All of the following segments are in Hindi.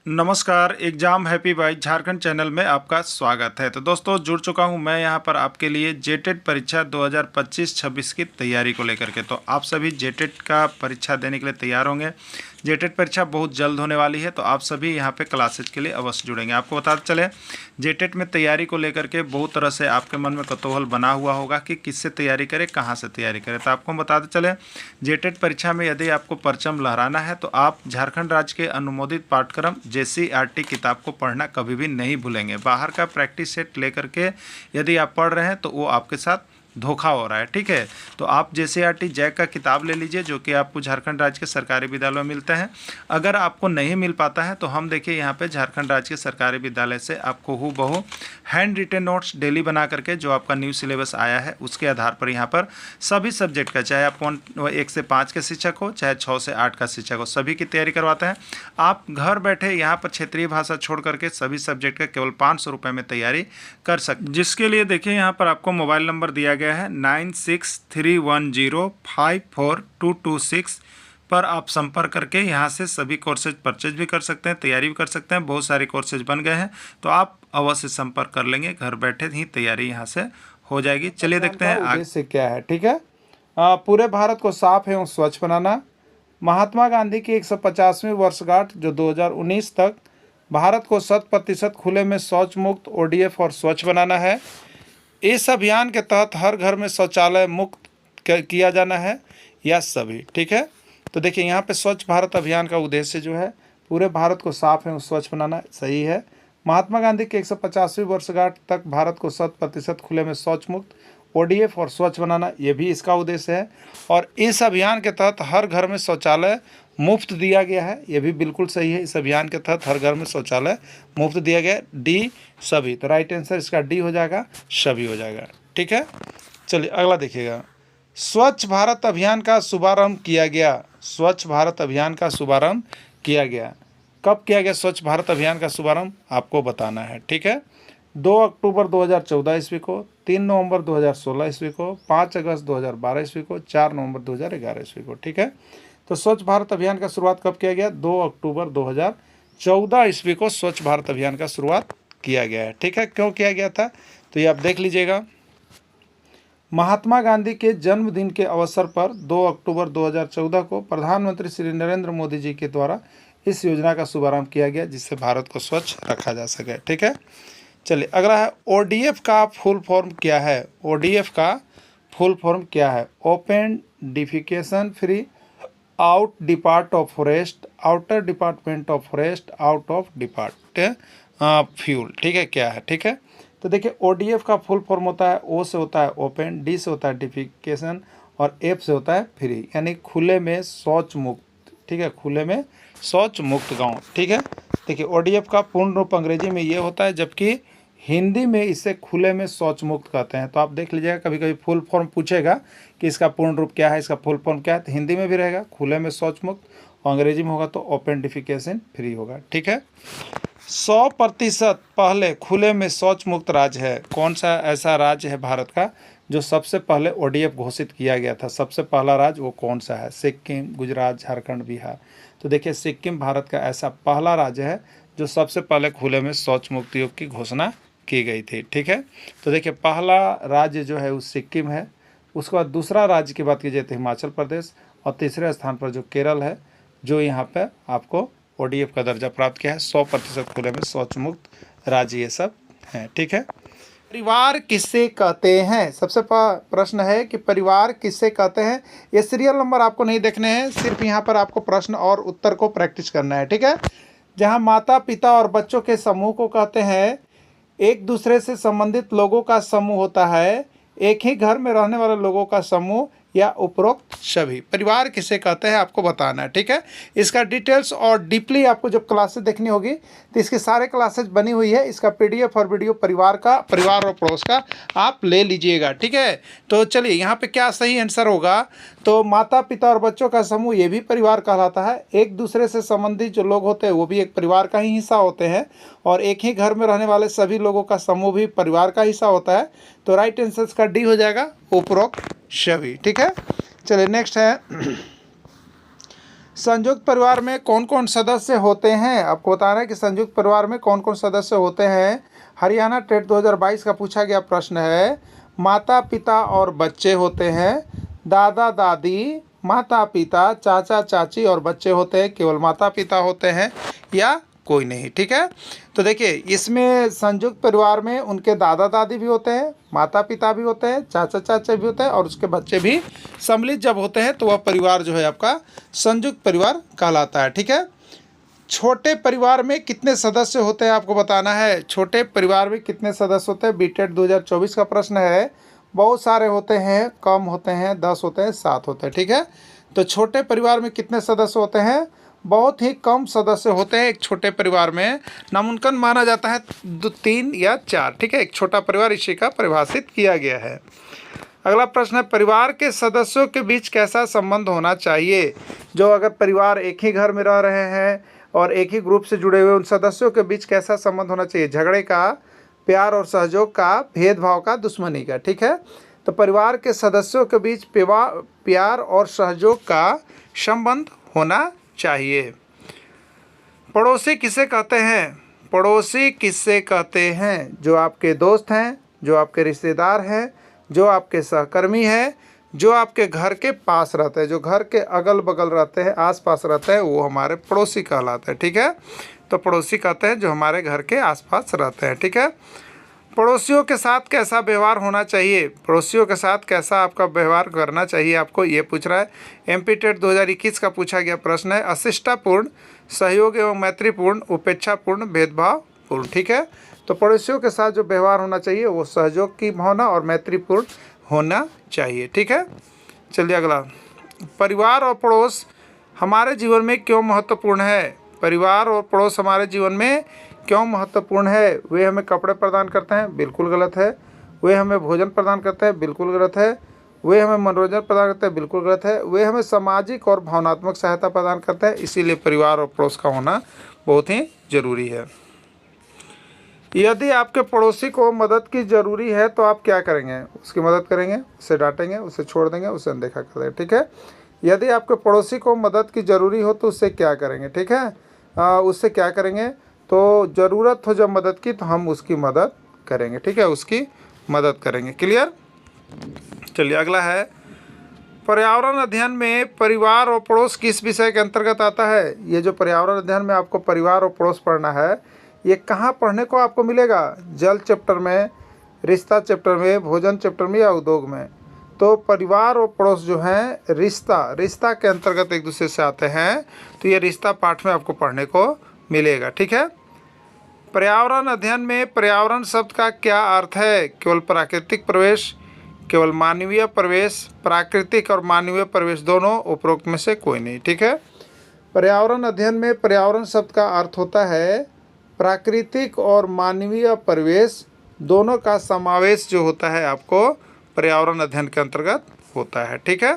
नमस्कार, exam happy by Jharkhand channel में आपका स्वागत है। तो दोस्तों जुड़ चुका हूं मैं यहां पर आपके लिए जेटेट परीक्षा 2025-26 की तैयारी को लेकर के। तो आप सभी जेटेट का परीक्षा देने के लिए तैयार होंगे। जेटेट परीक्षा बहुत जल्द होने वाली है, तो आप सभी यहां पे क्लासेज के लिए अवश्य जुड़ेंगे। आपको बताते चले, जेटेट में तैयारी को लेकर के बहुत तरह से आपके मन में कौतूहल बना हुआ होगा कि किससे तैयारी करें, कहाँ से तैयारी करें। तो आपको बताते चले, जेटेट परीक्षा में यदि आपको परचम लहराना है तो आप झारखंड राज्य के अनुमोदित पाठ्यक्रम JCERT किताब को पढ़ना कभी भी नहीं भूलेंगे। बाहर का प्रैक्टिस सेट लेकर के यदि आप पढ़ रहे हैं तो वो आपके साथ धोखा हो रहा है, ठीक है। तो आप JCERT जैक का किताब ले लीजिए, जो कि आपको झारखंड राज्य के सरकारी विद्यालयों में मिलते हैं। अगर आपको नहीं मिल पाता है तो हम देखिए यहाँ पे झारखंड राज्य के सरकारी विद्यालय से आपको हूबहू हैंड रिटेन नोट्स डेली बना करके, जो आपका न्यू सिलेबस आया है उसके आधार पर यहाँ पर सभी सब्जेक्ट का, चाहे आप 1 से 5 के शिक्षक हो, चाहे 6 से 8 का शिक्षक हो, सभी की तैयारी करवाते हैं। आप घर बैठे यहाँ पर क्षेत्रीय भाषा छोड़ करके सभी सब्जेक्ट का केवल 500 रुपये में तैयारी कर सकते, जिसके लिए देखिए यहाँ पर आपको मोबाइल नंबर दिया गया है 9631054226 पर आप संपर्क करके यहाँ से सभी कोर्सेज परचेज भी कर सकते हैं, तैयारी भी कर सकते हैं। बहुत सारे कोर्सेज बन गए हैं, तो आप अवश्य संपर्क कर लेंगे, घर बैठे ही तैयारी यहाँ से हो जाएगी। चलिए देखते हैं उद्देश्य क्या है। ठीक है, पूरे भारत को साफ एवं स्वच्छ बनाना। महात्मा गांधी की 150वीं वर्षगांठ जो 2019 तक भारत को 100% खुले में शौच मुक्त ODF और स्वच्छ बनाना है। इस अभियान के तहत हर घर में शौचालय मुक्त किया जाना है, या सभी। ठीक है, तो देखिए यहाँ पे स्वच्छ भारत अभियान का उद्देश्य जो है पूरे भारत को साफ एवं स्वच्छ बनाना, सही है। महात्मा गांधी की 150वीं वर्षगांठ तक भारत को 100% खुले में शौच मुक्त ODF और स्वच्छ बनाना, ये भी इसका उद्देश्य है। और इस अभियान के तहत हर घर में शौचालय मुफ्त दिया गया है, ये भी बिल्कुल सही है। इस अभियान के तहत हर घर में शौचालय मुफ्त दिया गया है। डी सभी, तो राइट आंसर इसका डी हो जाएगा, सभी हो जाएगा। ठीक है, चलिए अगला देखिएगा। स्वच्छ भारत अभियान का शुभारंभ किया गया। स्वच्छ भारत अभियान का शुभारंभ किया गया, कब किया गया स्वच्छ भारत अभियान का शुभारंभ, आपको बताना है। ठीक है, 2 अक्टूबर 2014 ईस्वी को, 3 नवंबर 2016 ईस्वी को, 5 अगस्त 2012 ईस्वी को, 4 नवंबर 2011 ईस्वी को। ठीक है, तो स्वच्छ भारत अभियान का शुरुआत कब किया गया? 2 अक्टूबर 2014 ईस्वी को स्वच्छ भारत अभियान का शुरुआत किया गया है। ठीक है, क्यों किया गया था तो ये आप देख लीजिएगा। महात्मा गांधी के जन्मदिन के अवसर पर 2 अक्टूबर 2014 को प्रधानमंत्री श्री नरेंद्र मोदी जी के द्वारा इस योजना का शुभारंभ किया गया, जिससे भारत को स्वच्छ रखा जा सके। ठीक है, चलिए अगला है ODF का फुल फॉर्म क्या है? ODF का फुल फॉर्म क्या है? Open defecation free out depart of forest, outer department of forest, out of depart fuel. ठीक है, क्या है? ठीक है, तो देखिए ODF का फुल फॉर्म होता है, O से होता है ओपन, D से होता है डिफिकेशन और F से होता है फ्री, यानी खुले में शौच मुक्त। ठीक है, खुले में शौच मुक्त गांव। ठीक है, देखिए ODF का पूर्ण रूप अंग्रेजी में ये होता है, जबकि हिंदी में इसे खुले में शौच मुक्त कहते हैं। तो आप देख लीजिएगा, कभी कभी फुल फॉर्म पूछेगा कि इसका पूर्ण रूप क्या है, इसका फुल फॉर्म क्या है, तो हिंदी में भी रहेगा खुले में शौच मुक्त, और अंग्रेजी में होगा तो ओपन डिफिकेशन फ्री होगा। ठीक है, 100% पहले खुले में शौच मुक्त राज्य है कौन सा? ऐसा राज्य है भारत का जो सबसे पहले ODF घोषित किया गया था। सबसे पहला राज्य वो कौन सा है? सिक्किम, गुजरात, झारखंड, बिहार। तो देखिए सिक्किम भारत का ऐसा पहला राज्य है जो सबसे पहले खुले में शौच मुक्त योग की घोषणा की गई थी। ठीक है, तो देखिए पहला राज्य जो है वो सिक्किम है। उसके बाद दूसरा राज्य की बात की जाए तो हिमाचल प्रदेश, और तीसरे स्थान पर जो केरल है, जो यहाँ पे आपको ODF का दर्जा प्राप्त किया है। 100% खुले में शौच मुक्त राज्य ये सब हैं। ठीक है, परिवार किसे कहते हैं? सबसे प्रश्न है कि परिवार किसे कहते हैं। ये सीरियल नंबर आपको नहीं देखने हैं, सिर्फ यहाँ पर आपको प्रश्न और उत्तर को प्रैक्टिस करना है। ठीक है, जहाँ माता पिता और बच्चों के समूह को कहते हैं, एक दूसरे से संबंधित लोगों का समूह होता है, एक ही घर में रहने वाले लोगों का समूह, या उपरोक्त सभी। परिवार किसे कहते हैं आपको बताना है। ठीक है, इसका डिटेल्स और डीपली आपको जब क्लासेस देखनी होगी तो इसके सारे क्लासेस बनी हुई है। इसका PDF और वीडियो परिवार और पड़ोस का आप ले लीजिएगा। ठीक है, तो चलिए यहाँ पे क्या सही आंसर होगा? तो माता पिता और बच्चों का समूह ये भी परिवार कहलाता है। एक दूसरे से संबंधित जो लोग होते हैं वो भी एक परिवार का ही हिस्सा होते हैं, और एक ही घर में रहने वाले सभी लोगों का समूह भी परिवार का हिस्सा होता है। तो राइट आंसर का डी हो जाएगा, उपरोक्त सभी। ठीक है, चलिए नेक्स्ट है संयुक्त परिवार में कौन कौन सदस्य होते हैं? आपको बताना है कि संयुक्त परिवार में कौन कौन सदस्य होते हैं। हरियाणा टेट 2022 का पूछा गया प्रश्न है। माता पिता और बच्चे होते हैं, दादा दादी, माता पिता, चाचा चाची और बच्चे होते हैं, केवल माता पिता होते हैं या कोई नहीं। ठीक है, तो देखिए इसमें संयुक्त परिवार में उनके दादा दादी भी होते हैं, माता पिता भी होते हैं, चाचा चाचा भी होते हैं और उसके बच्चे भी सम्मिलित जब होते हैं तो वह परिवार जो है आपका संयुक्त परिवार कहलाता है। ठीक है, छोटे परिवार में कितने सदस्य होते हैं आपको बताना है। छोटे परिवार में कितने सदस्य होते हैं? बीटेट 2024 का प्रश्न है। बहुत सारे होते हैं, कम होते हैं, 10 होते हैं, 7 होते हैं। ठीक है, तो छोटे परिवार में कितने सदस्य होते हैं? बहुत ही कम सदस्य होते हैं एक छोटे परिवार में। नामुमकिन माना जाता है 2, 3 या 4। ठीक है, एक छोटा परिवार इसी का परिभाषित किया गया है। अगला प्रश्न है, परिवार के सदस्यों के बीच कैसा संबंध होना चाहिए? जो अगर परिवार एक ही घर में रह रहे हैं और एक ही ग्रुप से जुड़े हुए उन सदस्यों के बीच कैसा संबंध होना चाहिए? झगड़े का, प्यार और सहयोग का, भेदभाव का, दुश्मनी का। ठीक है, तो परिवार के सदस्यों के बीच प्यार और सहयोग का संबंध होना चाहिए। पड़ोसी किसे कहते हैं? पड़ोसी किससे कहते हैं? जो आपके दोस्त हैं, जो आपके रिश्तेदार हैं, जो आपके सहकर्मी हैं, जो आपके घर के पास रहते हैं, जो घर के अगल बगल रहते हैं, आसपास रहते हैं, वो हमारे पड़ोसी कहलाते हैं। ठीक है, तो पड़ोसी कहते हैं जो हमारे घर के आसपास रहते हैं। ठीक है, पड़ोसियों के साथ कैसा व्यवहार होना चाहिए? पड़ोसियों के साथ कैसा आपका व्यवहार करना चाहिए आपको, ये पूछ रहा है। एमपी टेट 2021 का पूछा गया प्रश्न है। अशिष्टापूर्ण, सहयोग एवं मैत्रीपूर्ण, उपेक्षापूर्ण, भेदभावपूर्ण। ठीक है, तो पड़ोसियों के साथ जो व्यवहार होना चाहिए वो सहयोग की भावना और मैत्रीपूर्ण होना चाहिए। ठीक है, चलिए अगला, परिवार और पड़ोस हमारे जीवन में क्यों महत्वपूर्ण है? परिवार और पड़ोस हमारे जीवन में क्यों महत्वपूर्ण है? वे हमें कपड़े प्रदान करते हैं, बिल्कुल गलत है। वे हमें भोजन प्रदान करते हैं, बिल्कुल गलत है। वे हमें मनोरंजन प्रदान करते हैं, बिल्कुल गलत है। वे हमें सामाजिक और भावनात्मक सहायता प्रदान करते हैं, इसीलिए परिवार और पड़ोस का होना बहुत ही ज़रूरी है। यदि आपके पड़ोसी को मदद की ज़रूरी है तो आप क्या करेंगे? उसकी मदद करेंगे, उसे डांटेंगे, उसे छोड़ देंगे, उसे अनदेखा कर देंगे। ठीक है, यदि आपके पड़ोसी को मदद की ज़रूरी हो तो उससे क्या करेंगे? ठीक है, उससे क्या करेंगे? तो ज़रूरत हो जब मदद की तो हम उसकी मदद करेंगे। ठीक है, उसकी मदद करेंगे। क्लियर? चलिए अगला है, पर्यावरण अध्ययन में परिवार और पड़ोस किस विषय के अंतर्गत आता है? ये जो पर्यावरण अध्ययन में आपको परिवार और पड़ोस पढ़ना है, ये कहाँ पढ़ने को आपको मिलेगा? जल चैप्टर में, रिश्ता चैप्टर में, भोजन चैप्टर में या उद्योग में? तो परिवार और पड़ोस जो हैं रिश्ता के अंतर्गत एक दूसरे से आते हैं, तो ये रिश्ता पाठ में आपको पढ़ने को मिलेगा। ठीक है, पर्यावरण अध्ययन में पर्यावरण शब्द का क्या अर्थ है? केवल प्राकृतिक प्रवेश, केवल मानवीय प्रवेश, प्राकृतिक और मानवीय प्रवेश दोनों, उपरोक्त में से कोई नहीं। ठीक है, पर्यावरण अध्ययन में पर्यावरण शब्द का अर्थ होता है प्राकृतिक और मानवीय प्रवेश दोनों का समावेश जो होता है आपको पर्यावरण अध्ययन के अंतर्गत होता है। ठीक है,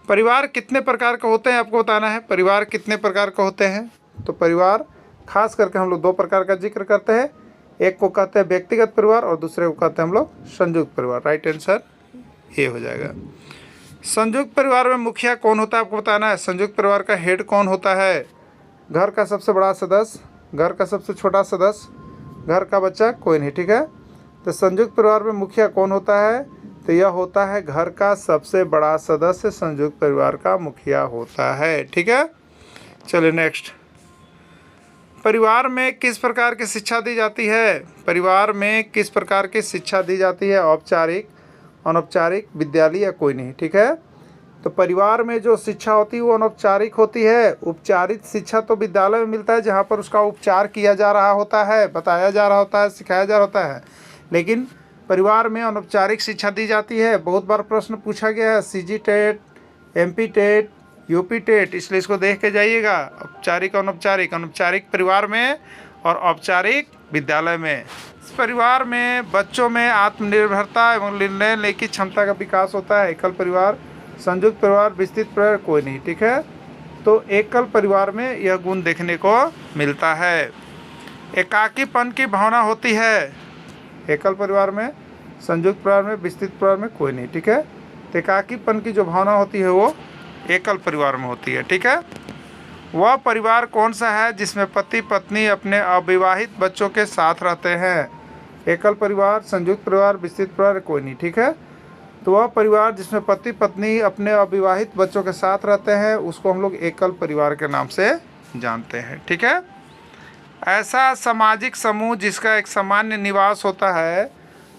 परिवार कितने प्रकार का होते हैं आपको बताना है। परिवार कितने प्रकार का होते हैं? तो परिवार खास करके हम लोग 2 प्रकार का जिक्र करते हैं। एक को कहते हैं व्यक्तिगत परिवार और दूसरे को कहते हैं हम लोग संयुक्त परिवार। राइट आंसर ये हो जाएगा। संयुक्त परिवार में मुखिया कौन होता है आपको बताना है। संयुक्त परिवार का हेड कौन होता है? घर का सबसे बड़ा सदस्य, घर का सबसे छोटा सदस्य, घर का बच्चा, कोई नहीं। ठीक है, तो संयुक्त परिवार में मुखिया कौन होता है? तो यह होता है घर का सबसे बड़ा सदस्य संयुक्त परिवार का मुखिया होता है। ठीक है, चलिए नेक्स्ट, परिवार में किस प्रकार की शिक्षा दी जाती है? परिवार में किस प्रकार की शिक्षा दी जाती है? औपचारिक, अनौपचारिक, विद्यालय या कोई नहीं। ठीक है, तो परिवार में जो शिक्षा होती है वो अनौपचारिक होती है। उपचारित शिक्षा तो विद्यालय में मिलता है जहाँ पर उसका उपचार किया जा रहा होता है, बताया जा रहा होता है, सिखाया जा रहा होता है। लेकिन परिवार में अनौपचारिक शिक्षा दी जाती है। बहुत बार प्रश्न पूछा गया है, CG TET, MP TET, UP TET, इसलिए इसको देख के जाइएगा। औपचारिक, अनौपचारिक, अनौपचारिक परिवार में और औपचारिक विद्यालय में। इस परिवार में बच्चों में आत्मनिर्भरता एवं निर्णय लेने की क्षमता का विकास होता है। एकल परिवार, संयुक्त परिवार, विस्तृत परिवार, कोई नहीं। ठीक है, तो एकल परिवार में यह गुण देखने को मिलता है। एकाकीपन की भावना होती है एकल परिवार में, संयुक्त परिवार में, विस्तृत परिवार में कोई नहीं। ठीक है, तो एकाकीपन की जो भावना होती है वो एकल परिवार में होती है। ठीक है, वह परिवार कौन सा है जिसमें पति पत्नी अपने अविवाहित बच्चों के साथ रहते हैं? एकल परिवार, संयुक्त परिवार, विस्तृत परिवार, कोई नहीं। ठीक है, तो वह परिवार जिसमें पति पत्नी अपने अविवाहित बच्चों के साथ रहते हैं उसको हम लोग एकल परिवार के नाम से जानते हैं। ठीक है, ऐसा सामाजिक समूह जिसका एक सामान्य निवास होता है,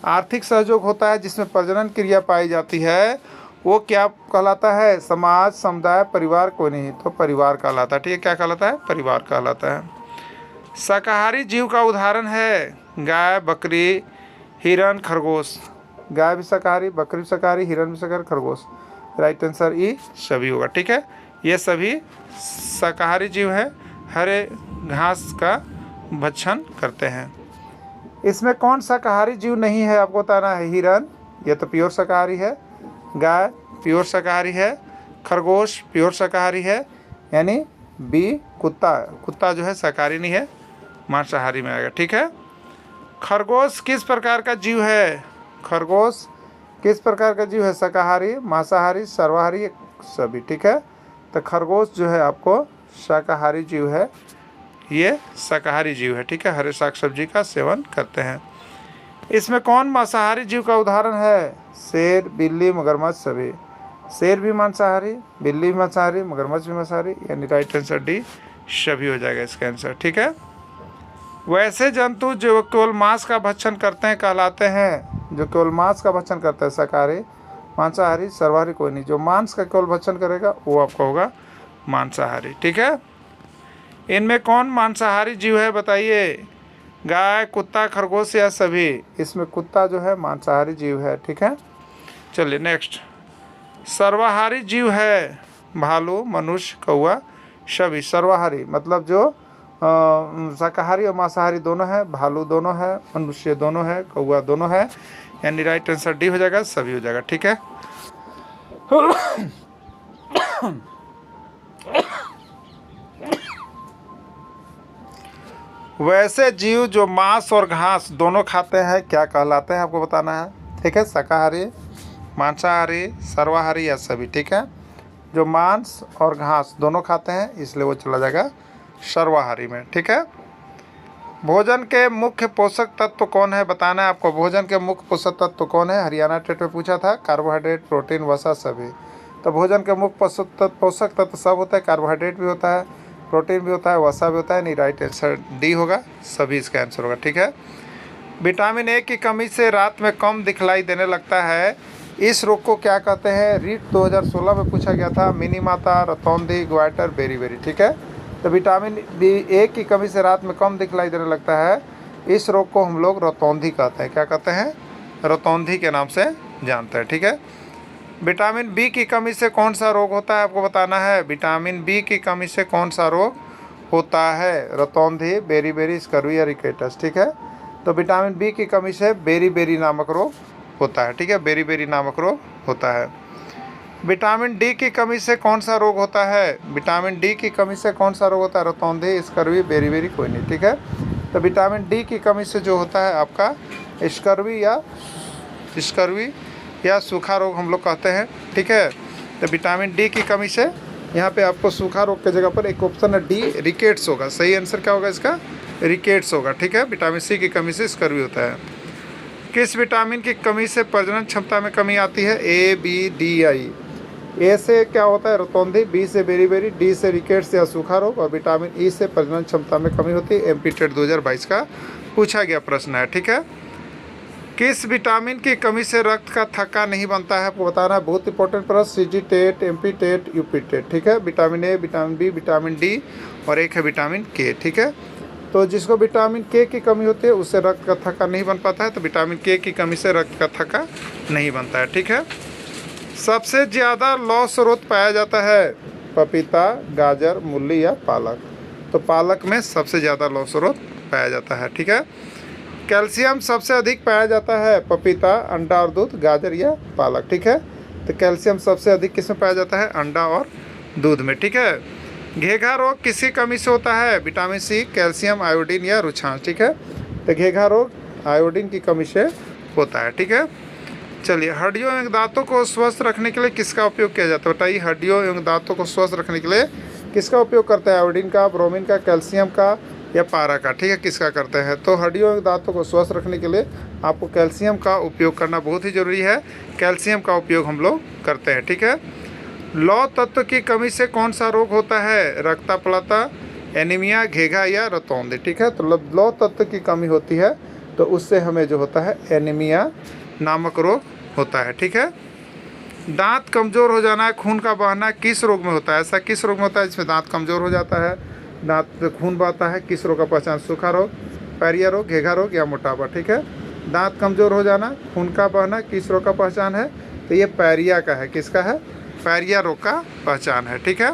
आर्थिक सहयोग होता है, जिसमें प्रजनन क्रिया पाई जाती है, वो क्या कहलाता है? समाज, समुदाय, परिवार, कोई नहीं, तो परिवार कहलाता है। ठीक है, क्या कहलाता है? परिवार कहलाता है। शाकाहारी जीव का उदाहरण है गाय, बकरी, हिरण, खरगोश। गाय भी शाकाहारी, बकरी भी शाकाहारी, हिरण भी शाकाहारी, खरगोश। राइट आंसर ई सभी होगा। ठीक है, ये सभी शाकाहारी जीव हैं, हरे घास का भक्षण करते हैं। इसमें कौन शाकाहारी जीव नहीं है आपको बताना है? हिरण, ये तो प्योर शाकाहारी है। गाय प्योर शाकाहारी है। खरगोश प्योर शाकाहारी है, यानी बी कुत्ता जो है शाकाहारी नहीं है, मांसाहारी में आएगा। ठीक है, खरगोश किस प्रकार का जीव है? खरगोश किस प्रकार का जीव है? शाकाहारी, मांसाहारी, सर्वाहारी, सभी। ठीक है, तो खरगोश जो है आपको शाकाहारी जीव है, ये शाकाहारी जीव है। ठीक है, हरे साग सब्जी का सेवन करते हैं। इसमें कौन मांसाहारी जीव का उदाहरण है? शेर, बिल्ली, मगरमच्छ, सभी। शेर भी मांसाहारी, बिल्ली भी मांसाहारी, मगरमच्छ भी मांसाहारी, यानी राइट आंसर डी सभी हो जाएगा इसका आंसर। ठीक है, वैसे जंतु जो केवल मांस का भक्षण करते हैं कहलाते हैं? जो केवल मांस का भक्षण करता है शाकाहारी, मांसाहारी, सर्वाहारी, कोई नहीं। जो मांस का केवल भक्षण करेगा वो आपका होगा मांसाहारी। ठीक है, इनमें कौन मांसाहारी जीव है बताइए? गाय, कुत्ता, खरगोश या सभी? इसमें कुत्ता जो है मांसाहारी जीव है। ठीक है, चलिए नेक्स्ट। सर्वाहारी जीव है भालू, मनुष्य, कौवा, सभी। सर्वाहारी मतलब जो शाकाहारी और मांसाहारी दोनों है, भालू दोनों है, मनुष्य दोनों है, कौवा दोनों है, यानी राइट आंसर डी हो जाएगा, सभी हो जाएगा। ठीक है, वैसे जीव जो मांस और घास दोनों खाते हैं क्या कहलाते हैं आपको बताना है? ठीक है, शाकाहारी, मांसाहारी, सर्वाहारी या सभी। ठीक है, जो मांस और घास दोनों खाते हैं इसलिए वो चला जाएगा सर्वाहारी में। ठीक है, भोजन के मुख्य पोषक तत्व कौन है बताना है आपको? भोजन के मुख्य पोषक तत्व कौन है? हरियाणा टेट में पूछा था। कार्बोहाइड्रेट, प्रोटीन, वसा, सभी। तो भोजन के मुख्य पोषक तत्व सब होता है, कार्बोहाइड्रेट भी होता है, प्रोटीन भी होता है, वसा भी होता है, नहीं राइट आंसर डी होगा, सभी इसका आंसर होगा। ठीक है, विटामिन ए की कमी से रात में कम दिखलाई देने लगता है, इस रोग को क्या कहते हैं? रीट 2016 में पूछा गया था। मिनीमाता, रतौंधी, ग्वाइटर, बेरी। ठीक है, तो विटामिन ए की कमी से रात में कम दिखलाई देने लगता है, इस रोग को हम लोग रतौंधी कहते हैं। क्या कहते हैं? रतौंधी के नाम से जानते हैं। ठीक है, विटामिन बी की कमी से कौन सा रोग होता है आपको बताना है? विटामिन बी की कमी से कौन सा रोग होता है? रतौंधी, बेरी, स्कर्वी या रिकेटस। ठीक है, तो विटामिन बी की कमी से बेरी नामक रोग होता है। ठीक है, बेरी नामक रोग होता है। विटामिन डी की कमी से कौन सा रोग होता है? विटामिन डी की कमी से कौन सा रोग होता है? रतौंधी, स्कर्वी, बेरी, कोई नहीं। ठीक है, तो विटामिन डी की कमी से जो होता है आपका स्कर्वी या सूखा रोग हम लोग कहते हैं। ठीक है, तो विटामिन डी की कमी से यहाँ पे आपको सूखा रोग की जगह पर एक ऑप्शन है डी, रिकेट्स होगा। सही आंसर क्या होगा इसका? रिकेट्स होगा। ठीक है, विटामिन सी की कमी से स्कर्वी होता है। किस विटामिन की कमी से प्रजनन क्षमता में कमी आती है? ए, बी, डी, आई। ए से क्या होता है? रतौंधी, बी से बेरी, डी से रिकेट्स या सूखा रोग, और विटामिन ई से प्रजनन क्षमता में कमी होती है। एमपी टेट 2022 का पूछा गया प्रश्न है। ठीक है, किस विटामिन की कमी से रक्त का थक्का नहीं बनता है आपको बताना है? बहुत इंपॉर्टेंट प्रश्न। CG TET, MP TET, UP TET. ठीक है, vitamin A, vitamin B, vitamin D और एक है विटामिन के। ठीक है, तो जिसको विटामिन के की कमी होती है उससे रक्त का थक्का नहीं बन पाता है, तो विटामिन के की कमी से रक्त का थक्का नहीं बनता है। ठीक है, सबसे ज़्यादा लौह स्रोत पाया जाता है? पपीता, गाजर, मूली या पालक। तो पालक में सबसे ज़्यादा लौह स्रोत पाया जाता है। ठीक है, कैल्शियम सबसे अधिक पाया जाता है? पपीता, अंडा और दूध, गाजर या पालक। ठीक है, तो कैल्शियम सबसे अधिक किस में पाया जाता है? अंडा और दूध में। ठीक है, घेघा रोग किसकी कमी से होता है? विटामिन सी, कैल्शियम, आयोडीन या रुछांस। ठीक है, तो घेघा रोग आयोडीन की कमी से होता है। ठीक है, चलिए, हड्डियों एवं दांतों को स्वस्थ रखने के लिए किसका उपयोग किया जाता है? बताइए, हड्डियों एवं दांतों को स्वस्थ रखने के लिए किसका उपयोग करते हैं? आयोडीन का, ब्रोमीन का, कैल्शियम का या पारा का? ठीक है, किसका करते हैं? तो हड्डियों एवं दांतों को स्वस्थ रखने के लिए आपको कैल्शियम का उपयोग करना बहुत ही ज़रूरी है। कैल्शियम का उपयोग हम लोग करते हैं। ठीक है। लौह तत्व की कमी से कौन सा रोग होता है? रक्तप्लता, एनीमिया, घेघा या रतौंधी? ठीक है। तो लौह तत्व की कमी होती है तो उससे हमें जो होता है एनीमिया नामक रोग होता है। ठीक है। दांत कमज़ोर हो जाना, खून का बहना किस रोग में होता है? ऐसा किस रोग में होता है जिसमें दांत कमज़ोर हो जाता है, दांत से खून बहता है? किस रोग का पहचान? सूखा रोग, पैरिया रोग, घेघा रोग या मोटापा? ठीक है। दांत कमज़ोर हो जाना, खून का बहना किस रोग का पहचान है? तो ये पैरिया का है। किसका है? पैरिया रोग का पहचान है। ठीक है।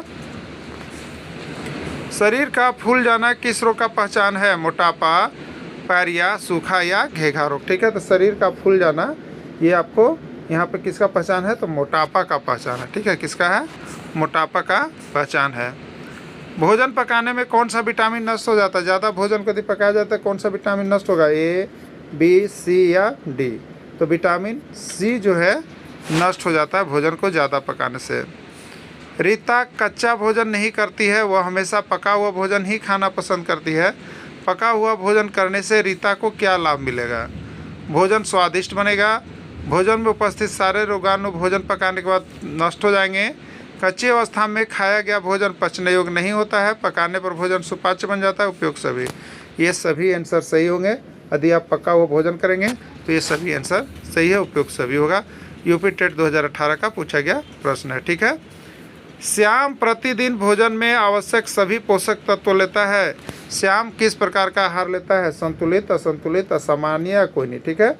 शरीर का फूल जाना किस रोग का पहचान है? मोटापा, पैरिया, सूखा या घेघा रोग? ठीक है। तो शरीर का फूल जाना ये आपको यहाँ पे किसका पहचान है? तो मोटापा का पहचान है। ठीक है। किसका है? मोटापा का पहचान है। भोजन पकाने में कौन सा विटामिन नष्ट हो जाता है? ज़्यादा भोजन यदि पकाया जाता है कौन सा विटामिन नष्ट होगा? ए, बी, सी या डी? तो विटामिन सी जो है नष्ट हो जाता है भोजन को ज़्यादा पकाने से। रीता कच्चा भोजन नहीं करती है, वह हमेशा पका हुआ भोजन ही खाना पसंद करती है। पका हुआ भोजन करने से रीता को क्या लाभ मिलेगा? भोजन स्वादिष्ट बनेगा, भोजन में उपस्थित सारे रोगाणु भोजन पकाने के बाद नष्ट हो जाएंगे, कच्ची अवस्था में खाया गया भोजन पचने योग्य नहीं होता है, पकाने पर भोजन सुपाच्य बन जाता है। उपयोग सभी, ये सभी आंसर सही होंगे। यदि आप पका हुआ भोजन करेंगे तो ये सभी आंसर सही है। उपयोग सभी होगा। यूपी टेट 2018 का पूछा गया प्रश्न है। ठीक है। श्याम प्रतिदिन भोजन में आवश्यक सभी पोषक तत्व लेता है। श्याम किस प्रकार का आहार लेता है? संतुलित, असंतुलित, असामान्य या कोई नहीं? ठीक है।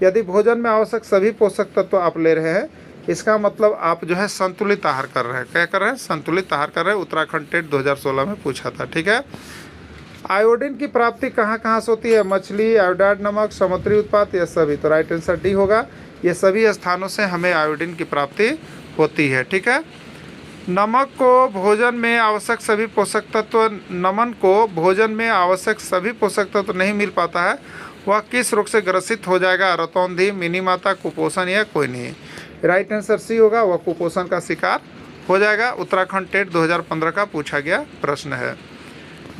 यदि भोजन में आवश्यक सभी पोषक तत्व आप ले रहे हैं इसका मतलब आप जो है संतुलित आहार कर रहे हैं। क्या कर रहे हैं? संतुलित आहार कर रहे हैं। उत्तराखंड टेट 2016 में पूछा था। ठीक है। आयोडीन की प्राप्ति कहाँ कहाँ से होती है? मछली, आयोडाइड नमक, समुद्री उत्पाद या सभी? तो राइट आंसर डी होगा। ये सभी स्थानों से हमें आयोडीन की प्राप्ति होती है। ठीक है। नमक को भोजन में आवश्यक सभी पोषक तत्व, नमन को भोजन में आवश्यक सभी पोषक तत्व नहीं मिल पाता है, वह किस रोग से ग्रसित हो जाएगा? रतौंधी, मिनी माता, कुपोषण या कोई नहीं? राइट आंसर सी होगा, वह कुपोषण का शिकार हो जाएगा। उत्तराखंड टेट 2015 का पूछा गया प्रश्न है।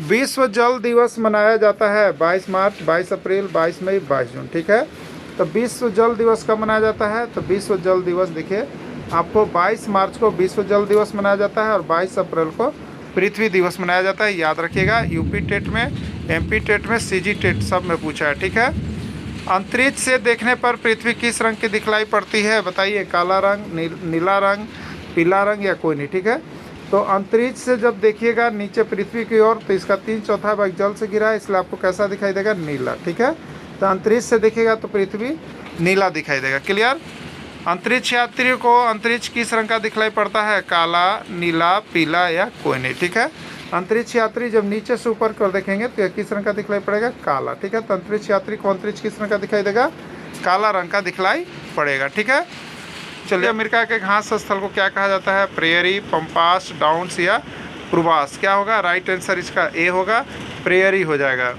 विश्व जल दिवस मनाया जाता है 22 मार्च, 22 अप्रैल, 22 मई, 22 जून। ठीक है। तो विश्व जल दिवस कब मनाया जाता है? तो विश्व जल दिवस देखिए आपको 22 मार्च को विश्व जल दिवस मनाया जाता है और 22 अप्रैल को पृथ्वी दिवस मनाया जाता है। याद रखिएगा। यूपी टेट में, एमपी टेट में, सीजी टेट सब में पूछा है। ठीक है। अंतरिक्ष से देखने पर पृथ्वी किस रंग की दिखलाई पड़ती है? बताइए, काला रंग, नीला रंग, पीला रंग या कोई नहीं? ठीक है। तो अंतरिक्ष से जब देखिएगा नीचे पृथ्वी की ओर तो इसका 3/4 भाग जल से गिरा है, इसलिए आपको कैसा दिखाई देगा? नीला। ठीक है। तो अंतरिक्ष से देखिएगा तो पृथ्वी नीला दिखाई देगा। क्लियर। अंतरिक्ष यात्री को अंतरिक्ष किस रंग का दिखलाई पड़ता है? काला, नीला, पीला या कोई नहीं? ठीक है। अंतरिक्ष यात्री जब नीचे से ऊपर कर देखेंगे तो यह किस रंग का दिखलाई पड़ेगा? काला। ठीक है। तो अंतरिक्ष यात्री को अंतरिक्ष किस रंग का दिखाई देगा? काला रंग का दिखलाई पड़ेगा। ठीक है। चलिए, अमेरिका के घास स्थल को क्या कहा जाता है? प्रेयरी, पंपास, डाउन्स या प्रवास? क्या होगा? राइट आंसर इसका ए होगा, प्रेयरी हो जाएगा।